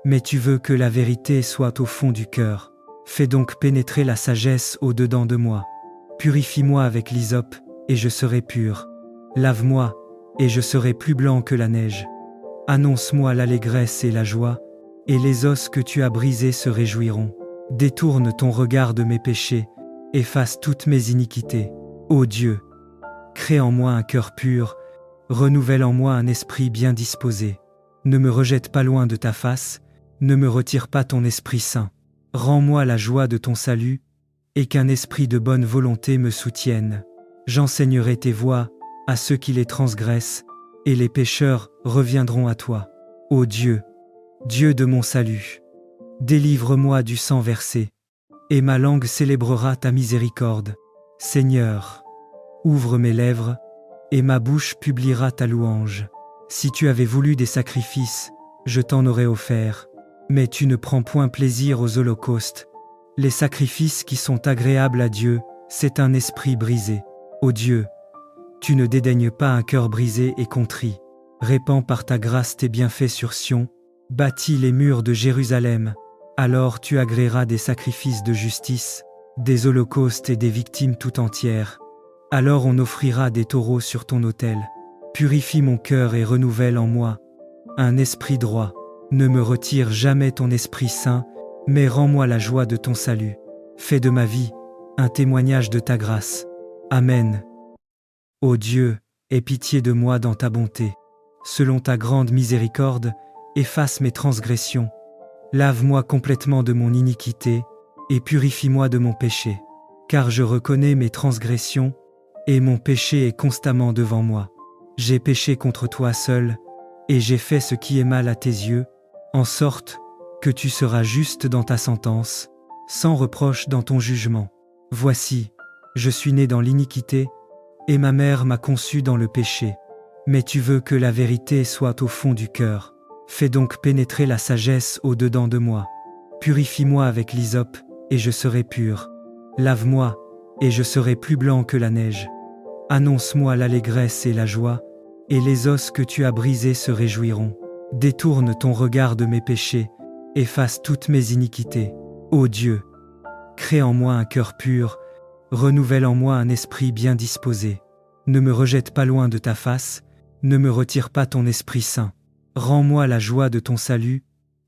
Mais tu veux que la vérité soit au fond du cœur. Fais donc pénétrer la sagesse au-dedans de moi. Purifie-moi avec l'hysope, et je serai pur. Lave-moi, et je serai plus blanc que la neige. Annonce-moi l'allégresse et la joie, et les os que tu as brisés se réjouiront. Détourne ton regard de mes péchés, efface toutes mes iniquités. Ô Dieu, crée en moi un cœur pur, renouvelle en moi un esprit bien disposé. Ne me rejette pas loin de ta face, ne me retire pas ton Esprit Saint. Rends-moi la joie de ton salut, et qu'un esprit de bonne volonté me soutienne. J'enseignerai tes voies à ceux qui les transgressent, et les pécheurs reviendront à toi. Ô Dieu, Dieu de mon salut, délivre-moi du sang versé, et ma langue célébrera ta miséricorde. Seigneur, ouvre mes lèvres, et ma bouche publiera ta louange. Si tu avais voulu des sacrifices, je t'en aurais offert, mais tu ne prends point plaisir aux holocaustes. Les sacrifices qui sont agréables à Dieu, c'est un esprit brisé. Ô Dieu, tu ne dédaignes pas un cœur brisé et contrit. Répands par ta grâce tes bienfaits sur Sion, bâtis les murs de Jérusalem, alors tu agréeras des sacrifices de justice, des holocaustes et des victimes tout entières. Alors on offrira des taureaux sur ton autel. Purifie mon cœur et renouvelle en moi un esprit droit. Ne me retire jamais ton Esprit Saint, mais rends-moi la joie de ton salut. Fais de ma vie un témoignage de ta grâce. Amen. Ô Dieu, aie pitié de moi dans ta bonté. Selon ta grande miséricorde, efface mes transgressions. Lave-moi complètement de mon iniquité, et purifie-moi de mon péché. Car je reconnais mes transgressions, et mon péché est constamment devant moi. J'ai péché contre toi seul, et j'ai fait ce qui est mal à tes yeux, en sorte que tu seras juste dans ta sentence, sans reproche dans ton jugement. Voici, je suis né dans l'iniquité, et ma mère m'a conçu dans le péché. Mais tu veux que la vérité soit au fond du cœur. Fais donc pénétrer la sagesse au-dedans de moi. Purifie-moi avec l'hysope, et je serai pur. Lave-moi, et je serai plus blanc que la neige. Annonce-moi l'allégresse et la joie, et les os que tu as brisés se réjouiront. Détourne ton regard de mes péchés, efface toutes mes iniquités. Ô Dieu, crée en moi un cœur pur, renouvelle en moi un esprit bien disposé. Ne me rejette pas loin de ta face, ne me retire pas ton Esprit Saint. Rends-moi la joie de ton salut,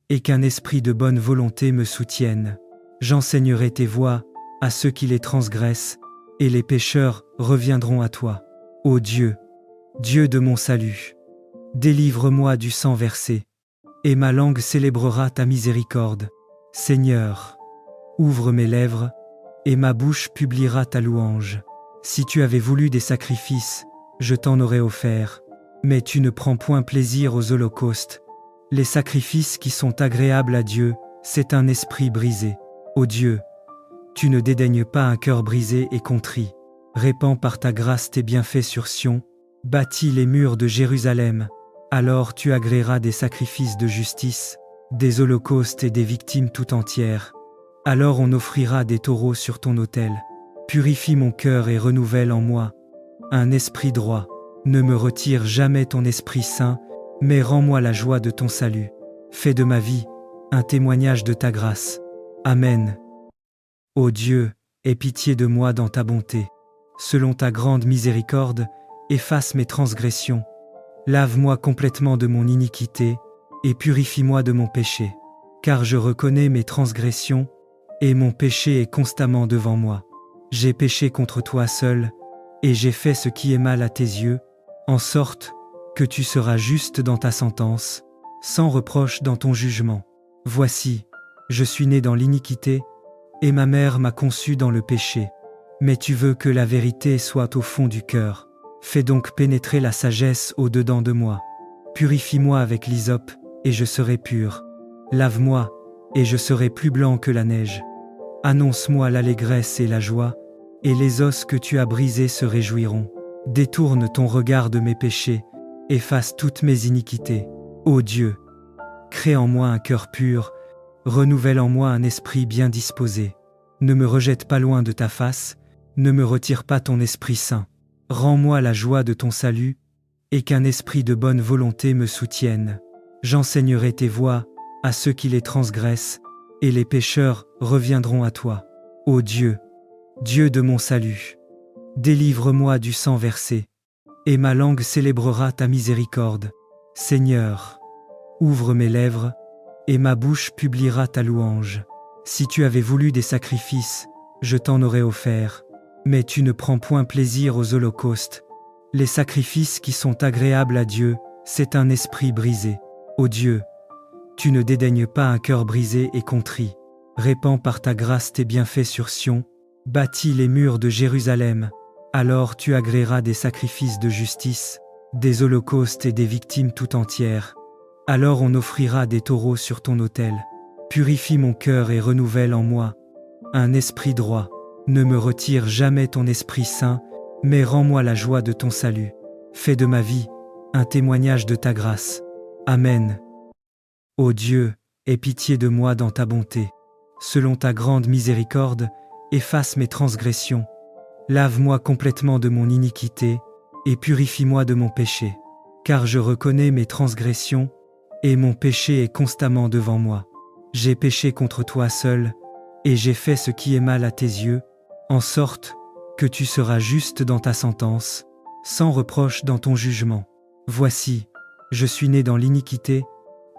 et qu'un esprit de bonne volonté me soutienne. J'enseignerai tes voies à ceux qui les transgressent, et les pécheurs reviendront à toi. Ô Dieu, Dieu de mon salut, délivre-moi du sang versé, et ma langue célébrera ta miséricorde. Seigneur, ouvre mes lèvres, et ma bouche publiera ta louange. Si tu avais voulu des sacrifices, je t'en aurais offert, mais tu ne prends point plaisir aux holocaustes. Les sacrifices qui sont agréables à Dieu, c'est un esprit brisé. Ô Dieu, tu ne dédaignes pas un cœur brisé et contrit. Répands par ta grâce tes bienfaits sur Sion, bâtis les murs de Jérusalem, alors tu agréeras des sacrifices de justice, des holocaustes et des victimes tout entières. Alors on offrira des taureaux sur ton autel. Purifie mon cœur et renouvelle en moi un esprit droit. Ne me retire jamais ton Esprit Saint, mais rends-moi la joie de ton salut. Fais de ma vie un témoignage de ta grâce. Amen. Ô Dieu, aie pitié de moi dans ta bonté. Selon ta grande miséricorde, efface mes transgressions. Lave-moi complètement de mon iniquité, et purifie-moi de mon péché. Car je reconnais mes transgressions, et mon péché est constamment devant moi. J'ai péché contre toi seul, et j'ai fait ce qui est mal à tes yeux, en sorte que tu seras juste dans ta sentence, sans reproche dans ton jugement. Voici, je suis né dans l'iniquité, et ma mère m'a conçu dans le péché. Mais tu veux que la vérité soit au fond du cœur. Fais donc pénétrer la sagesse au-dedans de moi. Purifie-moi avec l'hysope, et je serai pur. Lave-moi, et je serai plus blanc que la neige. Annonce-moi l'allégresse et la joie, et les os que tu as brisés se réjouiront. Détourne ton regard de mes péchés, efface toutes mes iniquités. Ô Dieu, crée en moi un cœur pur, renouvelle en moi un esprit bien disposé. Ne me rejette pas loin de ta face, ne me retire pas ton Esprit Saint. Rends-moi la joie de ton salut, et qu'un esprit de bonne volonté me soutienne. J'enseignerai tes voies à ceux qui les transgressent, et les pécheurs reviendront à toi. Ô Dieu, Dieu de mon salut, délivre-moi du sang versé, et ma langue célébrera ta miséricorde. Seigneur, ouvre mes lèvres, et ma bouche publiera ta louange. Si tu avais voulu des sacrifices, je t'en aurais offert, mais tu ne prends point plaisir aux holocaustes. Les sacrifices qui sont agréables à Dieu, c'est un esprit brisé. Ô Dieu, tu ne dédaignes pas un cœur brisé et contrit. Répands par ta grâce tes bienfaits sur Sion, bâtis les murs de Jérusalem. Alors tu agréeras des sacrifices de justice, des holocaustes et des victimes tout entières. Alors on offrira des taureaux sur ton autel. Purifie mon cœur et renouvelle en moi un esprit droit. Ne me retire jamais ton Esprit Saint, mais rends-moi la joie de ton salut. Fais de ma vie un témoignage de ta grâce. Amen. Ô Dieu, aie pitié de moi dans ta bonté. Selon ta grande miséricorde, efface mes transgressions. Lave-moi complètement de mon iniquité, et purifie-moi de mon péché. Car je reconnais mes transgressions, et mon péché est constamment devant moi. J'ai péché contre toi seul, et j'ai fait ce qui est mal à tes yeux, en sorte que tu seras juste dans ta sentence, sans reproche dans ton jugement. Voici, je suis né dans l'iniquité,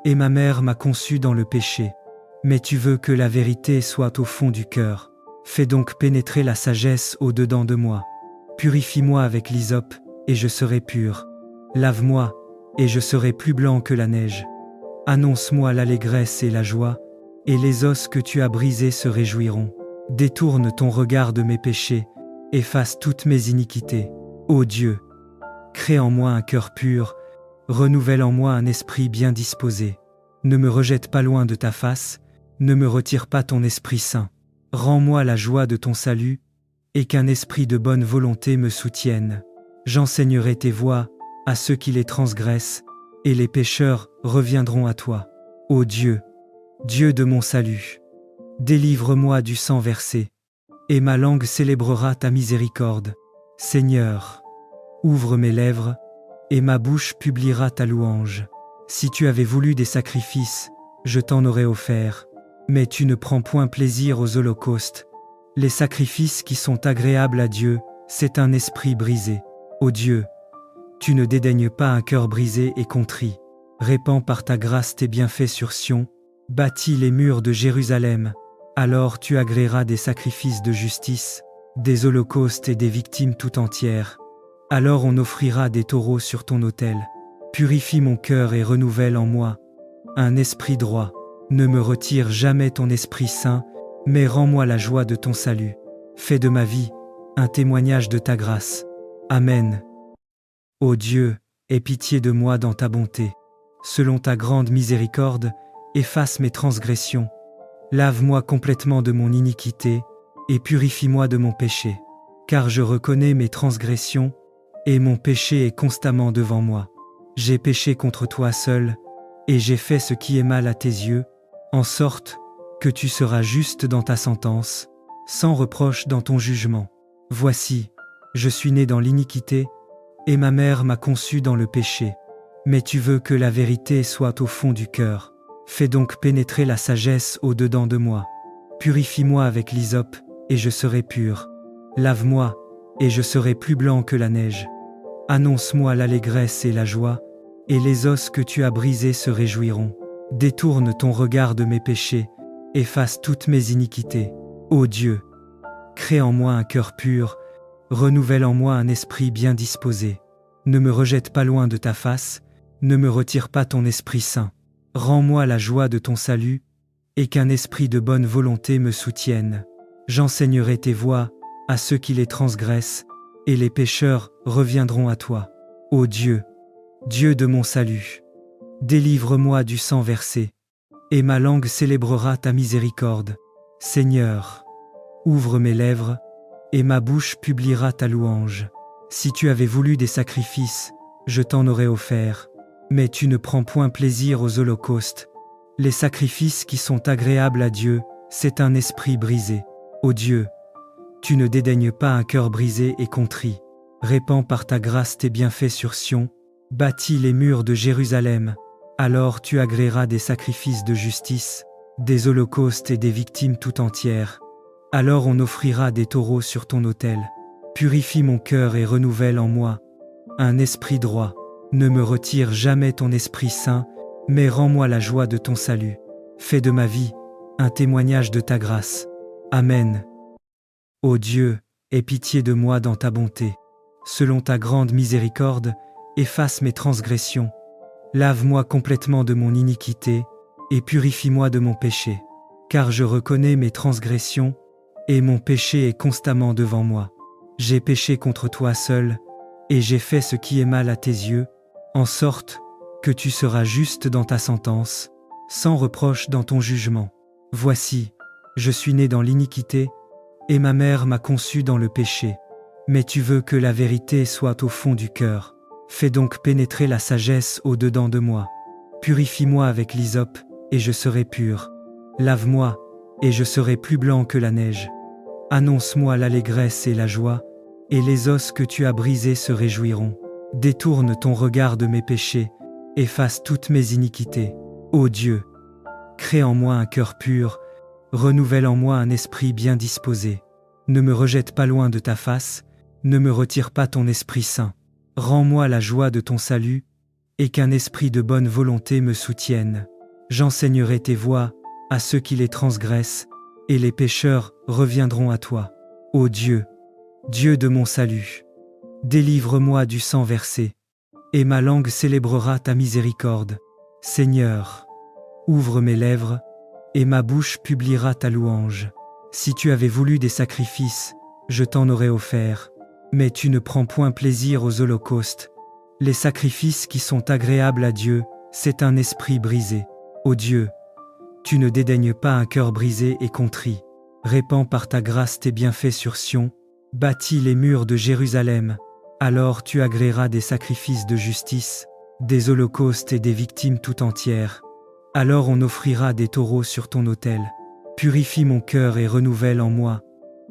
et ma mère m'a conçu dans le péché. Mais tu veux que la vérité soit au fond du cœur. Fais donc pénétrer la sagesse au-dedans de moi. Purifie-moi avec l'hysope, et je serai pur. Lave-moi, et je serai plus blanc que la neige. Annonce-moi l'allégresse et la joie, et les os que tu as brisés se réjouiront. Détourne ton regard de mes péchés, efface toutes mes iniquités. Ô Dieu, crée en moi un cœur pur, renouvelle en moi un esprit bien disposé. Ne me rejette pas loin de ta face, ne me retire pas ton Esprit Saint. Rends-moi la joie de ton salut, et qu'un esprit de bonne volonté me soutienne. J'enseignerai tes voies à ceux qui les transgressent, et les pécheurs reviendront à toi. Ô Dieu, Dieu de mon salut, délivre-moi du sang versé, et ma langue célébrera ta miséricorde. Seigneur, ouvre mes lèvres, et ma bouche publiera ta louange. Si tu avais voulu des sacrifices, je t'en aurais offert, mais tu ne prends point plaisir aux holocaustes. Les sacrifices qui sont agréables à Dieu, c'est un esprit brisé. Ô Dieu, tu ne dédaignes pas un cœur brisé et contrit. Répands par ta grâce tes bienfaits sur Sion, bâtis les murs de Jérusalem. Alors tu agréeras des sacrifices de justice, des holocaustes et des victimes tout entières. Alors on offrira des taureaux sur ton autel. Purifie mon cœur et renouvelle en moi un esprit droit. Ne me retire jamais ton Esprit Saint, mais rends-moi la joie de ton salut. Fais de ma vie un témoignage de ta grâce. Amen. Ô Dieu, aie pitié de moi dans ta bonté. Selon ta grande miséricorde, efface mes transgressions. Lave-moi complètement de mon iniquité, et purifie-moi de mon péché. Car je reconnais mes transgressions, et mon péché est constamment devant moi. J'ai péché contre toi seul, et j'ai fait ce qui est mal à tes yeux, en sorte que tu seras juste dans ta sentence, sans reproche dans ton jugement. Voici, je suis né dans l'iniquité, et ma mère m'a conçu dans le péché. Mais tu veux que la vérité soit au fond du cœur. Fais donc pénétrer la sagesse au-dedans de moi. Purifie-moi avec l'hysope, et je serai pur. Lave-moi, et je serai plus blanc que la neige. Annonce-moi l'allégresse et la joie, et les os que tu as brisés se réjouiront. Détourne ton regard de mes péchés, efface toutes mes iniquités. Ô Dieu, crée en moi un cœur pur, renouvelle en moi un esprit bien disposé. Ne me rejette pas loin de ta face, ne me retire pas ton Esprit Saint. Rends-moi la joie de ton salut, et qu'un esprit de bonne volonté me soutienne. J'enseignerai tes voies à ceux qui les transgressent, et les pécheurs reviendront à toi. Ô Dieu, Dieu de mon salut, Délivre-moi du sang versé, et ma langue célébrera ta miséricorde. Seigneur, ouvre mes lèvres, et ma bouche publiera ta louange. Si tu avais voulu des sacrifices, je t'en aurais offert, mais tu ne prends point plaisir aux holocaustes. Les sacrifices qui sont agréables à Dieu, c'est un esprit brisé. Ô Dieu, tu ne dédaignes pas un cœur brisé et contrit. Répands par ta grâce tes bienfaits sur Sion, bâtis les murs de Jérusalem. Alors tu agréeras des sacrifices de justice, des holocaustes et des victimes tout entières. Alors on offrira des taureaux sur ton autel. Purifie mon cœur et renouvelle en moi un esprit droit. Ne me retire jamais ton Esprit Saint, mais rends-moi la joie de ton salut. Fais de ma vie un témoignage de ta grâce. Amen. Ô Dieu, aie pitié de moi dans ta bonté. Selon ta grande miséricorde, efface mes transgressions. Lave-moi complètement de mon iniquité, et purifie-moi de mon péché. Car je reconnais mes transgressions, et mon péché est constamment devant moi. J'ai péché contre toi seul, et j'ai fait ce qui est mal à tes yeux, en sorte que tu seras juste dans ta sentence, sans reproche dans ton jugement. Voici, je suis né dans l'iniquité, et ma mère m'a conçu dans le péché. Mais tu veux que la vérité soit au fond du cœur. Fais donc pénétrer la sagesse au-dedans de moi. Purifie-moi avec l'hysope, et je serai pur. Lave-moi, et je serai plus blanc que la neige. Annonce-moi l'allégresse et la joie, et les os que tu as brisés se réjouiront. Détourne ton regard de mes péchés, efface toutes mes iniquités. Ô Dieu, crée en moi un cœur pur, renouvelle en moi un esprit bien disposé. Ne me rejette pas loin de ta face, ne me retire pas ton Esprit Saint. Rends-moi la joie de ton salut, et qu'un esprit de bonne volonté me soutienne. J'enseignerai tes voies à ceux qui les transgressent, et les pécheurs reviendront à toi. Ô Dieu, Dieu de mon salut, délivre-moi du sang versé, et ma langue célébrera ta miséricorde. Seigneur, ouvre mes lèvres, et ma bouche publiera ta louange. Si tu avais voulu des sacrifices, je t'en aurais offert, mais tu ne prends point plaisir aux holocaustes. Les sacrifices qui sont agréables à Dieu, c'est un esprit brisé. Ô Dieu, tu ne dédaignes pas un cœur brisé et contrit. Répands par ta grâce tes bienfaits sur Sion, bâtis les murs de Jérusalem. Alors tu agréeras des sacrifices de justice, des holocaustes et des victimes tout entières. Alors on offrira des taureaux sur ton autel. Purifie mon cœur et renouvelle en moi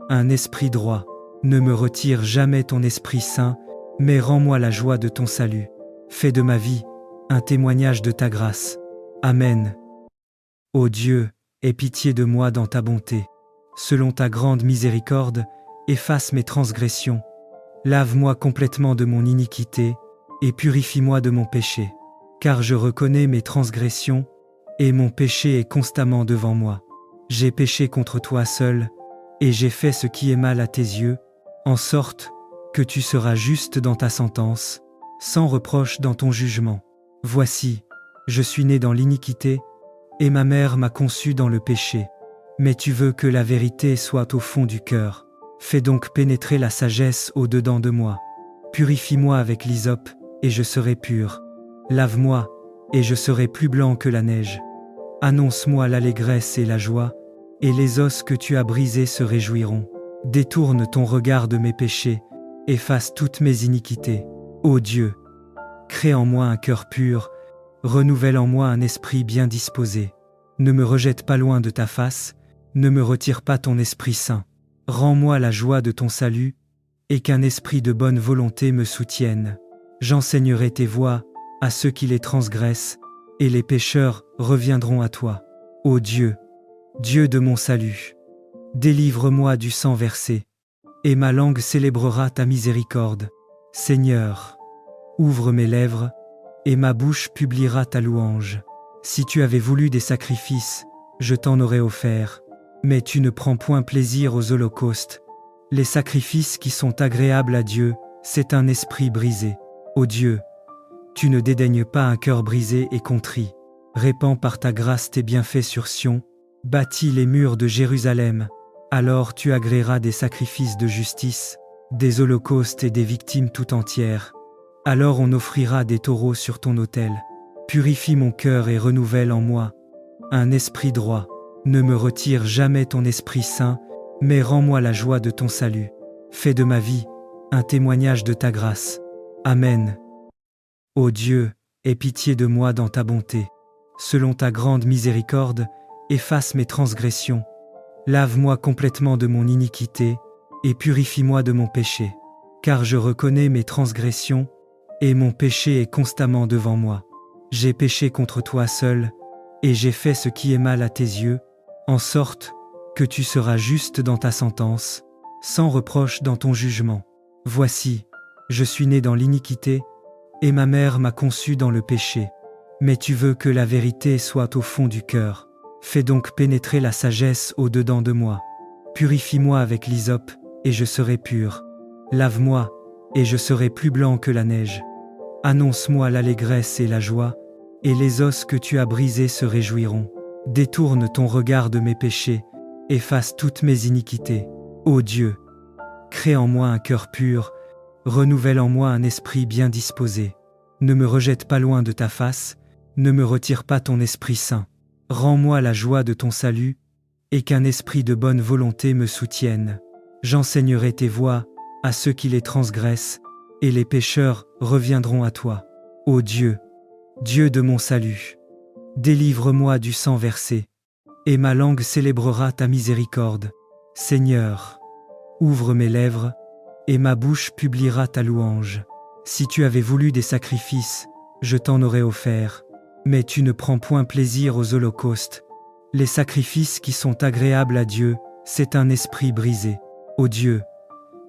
un esprit droit. Ne me retire jamais ton Esprit Saint, mais rends-moi la joie de ton salut. Fais de ma vie un témoignage de ta grâce. Amen. Ô Dieu, aie pitié de moi dans ta bonté. Selon ta grande miséricorde, efface mes transgressions. Lave-moi complètement de mon iniquité, et purifie-moi de mon péché. Car je reconnais mes transgressions, et mon péché est constamment devant moi. J'ai péché contre toi seul, et j'ai fait ce qui est mal à tes yeux, en sorte que tu seras juste dans ta sentence, sans reproche dans ton jugement. Voici, je suis né dans l'iniquité, et ma mère m'a conçu dans le péché. Mais tu veux que la vérité soit au fond du cœur. Fais donc pénétrer la sagesse au-dedans de moi. Purifie-moi avec l'hysope, et je serai pur. Lave-moi, et je serai plus blanc que la neige. Annonce-moi l'allégresse et la joie, et les os que tu as brisés se réjouiront. Détourne ton regard de mes péchés, efface toutes mes iniquités. Ô Dieu, crée en moi un cœur pur, renouvelle en moi un esprit bien disposé. Ne me rejette pas loin de ta face, ne me retire pas ton Esprit Saint. Rends-moi la joie de ton salut, et qu'un esprit de bonne volonté me soutienne. J'enseignerai tes voies à ceux qui les transgressent, et les pécheurs reviendront à toi. Ô Dieu, Dieu de mon salut, délivre-moi du sang versé, et ma langue célébrera ta miséricorde. Seigneur, ouvre mes lèvres, et ma bouche publiera ta louange. Si tu avais voulu des sacrifices, je t'en aurais offert, mais tu ne prends point plaisir aux holocaustes. Les sacrifices qui sont agréables à Dieu, c'est un esprit brisé. Ô Dieu, tu ne dédaignes pas un cœur brisé et contrit. Répands par ta grâce tes bienfaits sur Sion, bâtis les murs de Jérusalem. Alors tu agréeras des sacrifices de justice, des holocaustes et des victimes tout entières. Alors on offrira des taureaux sur ton autel. Purifie mon cœur et renouvelle en moi un esprit droit. Ne me retire jamais ton Esprit Saint, mais rends-moi la joie de ton salut. Fais de ma vie un témoignage de ta grâce. Amen. Ô Dieu, aie pitié de moi dans ta bonté. Selon ta grande miséricorde, efface mes transgressions. Lave-moi complètement de mon iniquité et purifie-moi de mon péché. Car je reconnais mes transgressions et mon péché est constamment devant moi. J'ai péché contre toi seul et j'ai fait ce qui est mal à tes yeux, en sorte que tu seras juste dans ta sentence, sans reproche dans ton jugement. Voici, je suis né dans l'iniquité et ma mère m'a conçu dans le péché. Mais tu veux que la vérité soit au fond du cœur. Fais donc pénétrer la sagesse au-dedans de moi. Purifie-moi avec l'hysope, et je serai pur. Lave-moi, et je serai plus blanc que la neige. Annonce-moi l'allégresse et la joie, et les os que tu as brisés se réjouiront. Détourne ton regard de mes péchés, efface toutes mes iniquités. Ô Dieu, crée en moi un cœur pur, renouvelle en moi un esprit bien disposé. Ne me rejette pas loin de ta face, ne me retire pas ton Esprit Saint. Rends-moi la joie de ton salut, et qu'un esprit de bonne volonté me soutienne. J'enseignerai tes voies à ceux qui les transgressent, et les pécheurs reviendront à toi. Ô Dieu, Dieu de mon salut, délivre-moi du sang versé, et ma langue célébrera ta miséricorde. Seigneur, ouvre mes lèvres, et ma bouche publiera ta louange. Si tu avais voulu des sacrifices, je t'en aurais offert, mais tu ne prends point plaisir aux holocaustes. Les sacrifices qui sont agréables à Dieu, c'est un esprit brisé. Ô Dieu,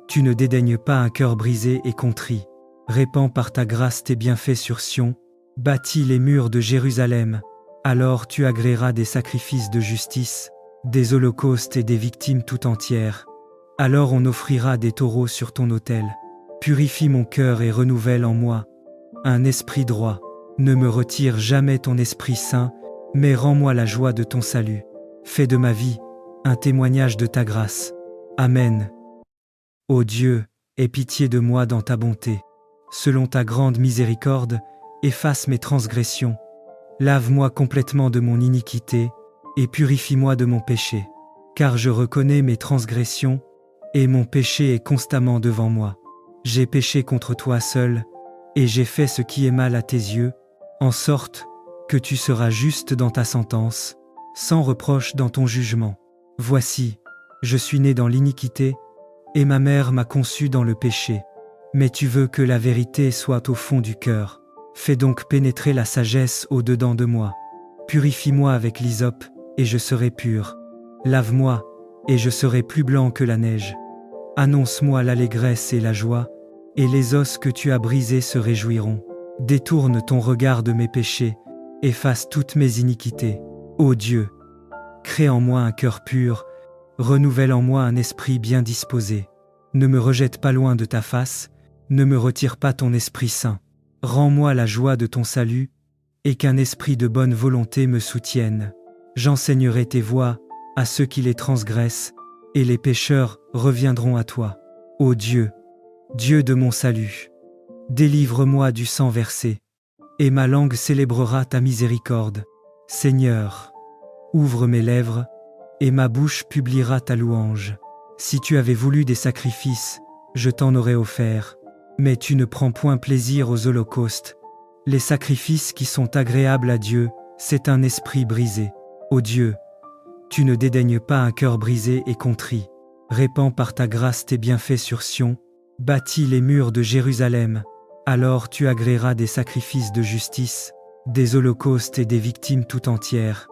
tu ne dédaignes pas un cœur brisé et contrit. Répands par ta grâce tes bienfaits sur Sion, bâtis les murs de Jérusalem. Alors tu agréeras des sacrifices de justice, des holocaustes et des victimes tout entières. Alors on offrira des taureaux sur ton autel. Purifie mon cœur et renouvelle en moi un esprit droit. Ne me retire jamais ton Esprit Saint, mais rends-moi la joie de ton salut. Fais de ma vie un témoignage de ta grâce. Amen. Ô Dieu, aie pitié de moi dans ta bonté. Selon ta grande miséricorde, efface mes transgressions. Lave-moi complètement de mon iniquité et purifie-moi de mon péché. Car je reconnais mes transgressions et mon péché est constamment devant moi. J'ai péché contre toi seul et j'ai fait ce qui est mal à tes yeux, en sorte que tu seras juste dans ta sentence, sans reproche dans ton jugement. Voici, je suis né dans l'iniquité, et ma mère m'a conçu dans le péché. Mais tu veux que la vérité soit au fond du cœur. Fais donc pénétrer la sagesse au-dedans de moi. Purifie-moi avec l'hysope, et je serai pur. Lave-moi, et je serai plus blanc que la neige. Annonce-moi l'allégresse et la joie, et les os que tu as brisés se réjouiront. Détourne ton regard de mes péchés, efface toutes mes iniquités. Ô Dieu, crée en moi un cœur pur, renouvelle en moi un esprit bien disposé. Ne me rejette pas loin de ta face, ne me retire pas ton Esprit Saint. Rends-moi la joie de ton salut, et qu'un esprit de bonne volonté me soutienne. J'enseignerai tes voies à ceux qui les transgressent, et les pécheurs reviendront à toi. Ô Dieu, Dieu de mon salut, délivre-moi du sang versé, et ma langue célébrera ta miséricorde. Seigneur, ouvre mes lèvres, et ma bouche publiera ta louange. Si tu avais voulu des sacrifices, je t'en aurais offert, mais tu ne prends point plaisir aux holocaustes. Les sacrifices qui sont agréables à Dieu, c'est un esprit brisé. Ô Dieu, tu ne dédaignes pas un cœur brisé et contrit. Répands par ta grâce tes bienfaits sur Sion, bâtis les murs de Jérusalem. Alors tu agréeras des sacrifices de justice, des holocaustes et des victimes tout entières.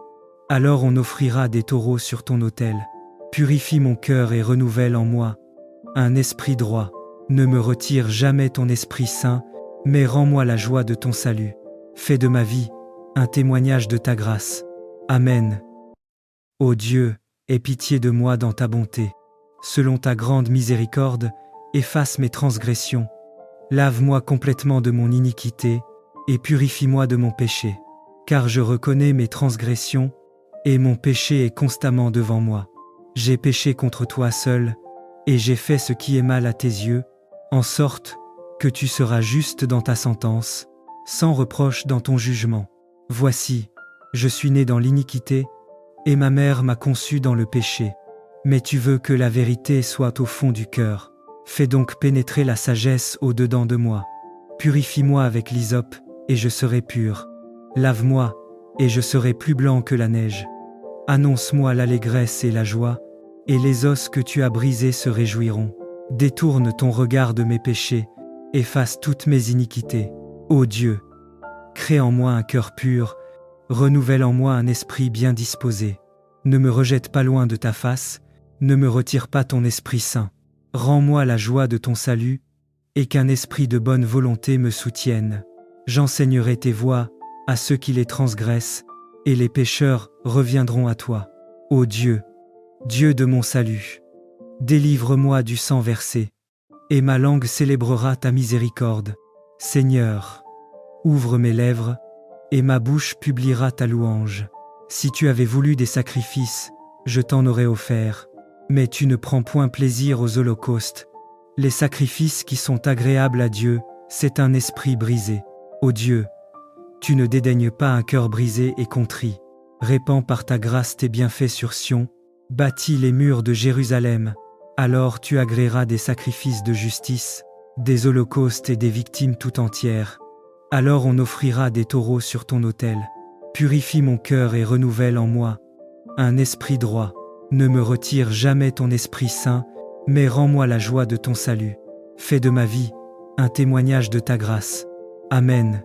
Alors on offrira des taureaux sur ton autel. Purifie mon cœur et renouvelle en moi un esprit droit. Ne me retire jamais ton Esprit Saint, mais rends-moi la joie de ton salut. Fais de ma vie un témoignage de ta grâce. Amen. Ô Dieu, aie pitié de moi dans ta bonté. Selon ta grande miséricorde, efface mes transgressions. Lave-moi complètement de mon iniquité, et purifie-moi de mon péché. Car je reconnais mes transgressions, et mon péché est constamment devant moi. J'ai péché contre toi seul, et j'ai fait ce qui est mal à tes yeux, en sorte que tu seras juste dans ta sentence, sans reproche dans ton jugement. Voici, je suis né dans l'iniquité, et ma mère m'a conçu dans le péché. Mais tu veux que la vérité soit au fond du cœur. Fais donc pénétrer la sagesse au-dedans de moi. Purifie-moi avec l'hysope, et je serai pur. Lave-moi, et je serai plus blanc que la neige. Annonce-moi l'allégresse et la joie, et les os que tu as brisés se réjouiront. Détourne ton regard de mes péchés, efface toutes mes iniquités. Ô Dieu, crée en moi un cœur pur, renouvelle en moi un esprit bien disposé. Ne me rejette pas loin de ta face, ne me retire pas ton Esprit Saint. Rends-moi la joie de ton salut, et qu'un esprit de bonne volonté me soutienne. J'enseignerai tes voies à ceux qui les transgressent, et les pécheurs reviendront à toi. Ô Dieu, Dieu de mon salut, délivre-moi du sang versé, et ma langue célébrera ta miséricorde. Seigneur, ouvre mes lèvres, et ma bouche publiera ta louange. Si tu avais voulu des sacrifices, je t'en aurais offert, mais tu ne prends point plaisir aux holocaustes. Les sacrifices qui sont agréables à Dieu, c'est un esprit brisé. Ô Dieu, tu ne dédaignes pas un cœur brisé et contrit. Répands par ta grâce tes bienfaits sur Sion, bâtis les murs de Jérusalem. Alors tu agréeras des sacrifices de justice, des holocaustes et des victimes tout entières. Alors on offrira des taureaux sur ton autel. Purifie mon cœur et renouvelle en moi un esprit droit. Ne me retire jamais ton Esprit Saint, mais rends-moi la joie de ton salut. Fais de ma vie un témoignage de ta grâce. Amen.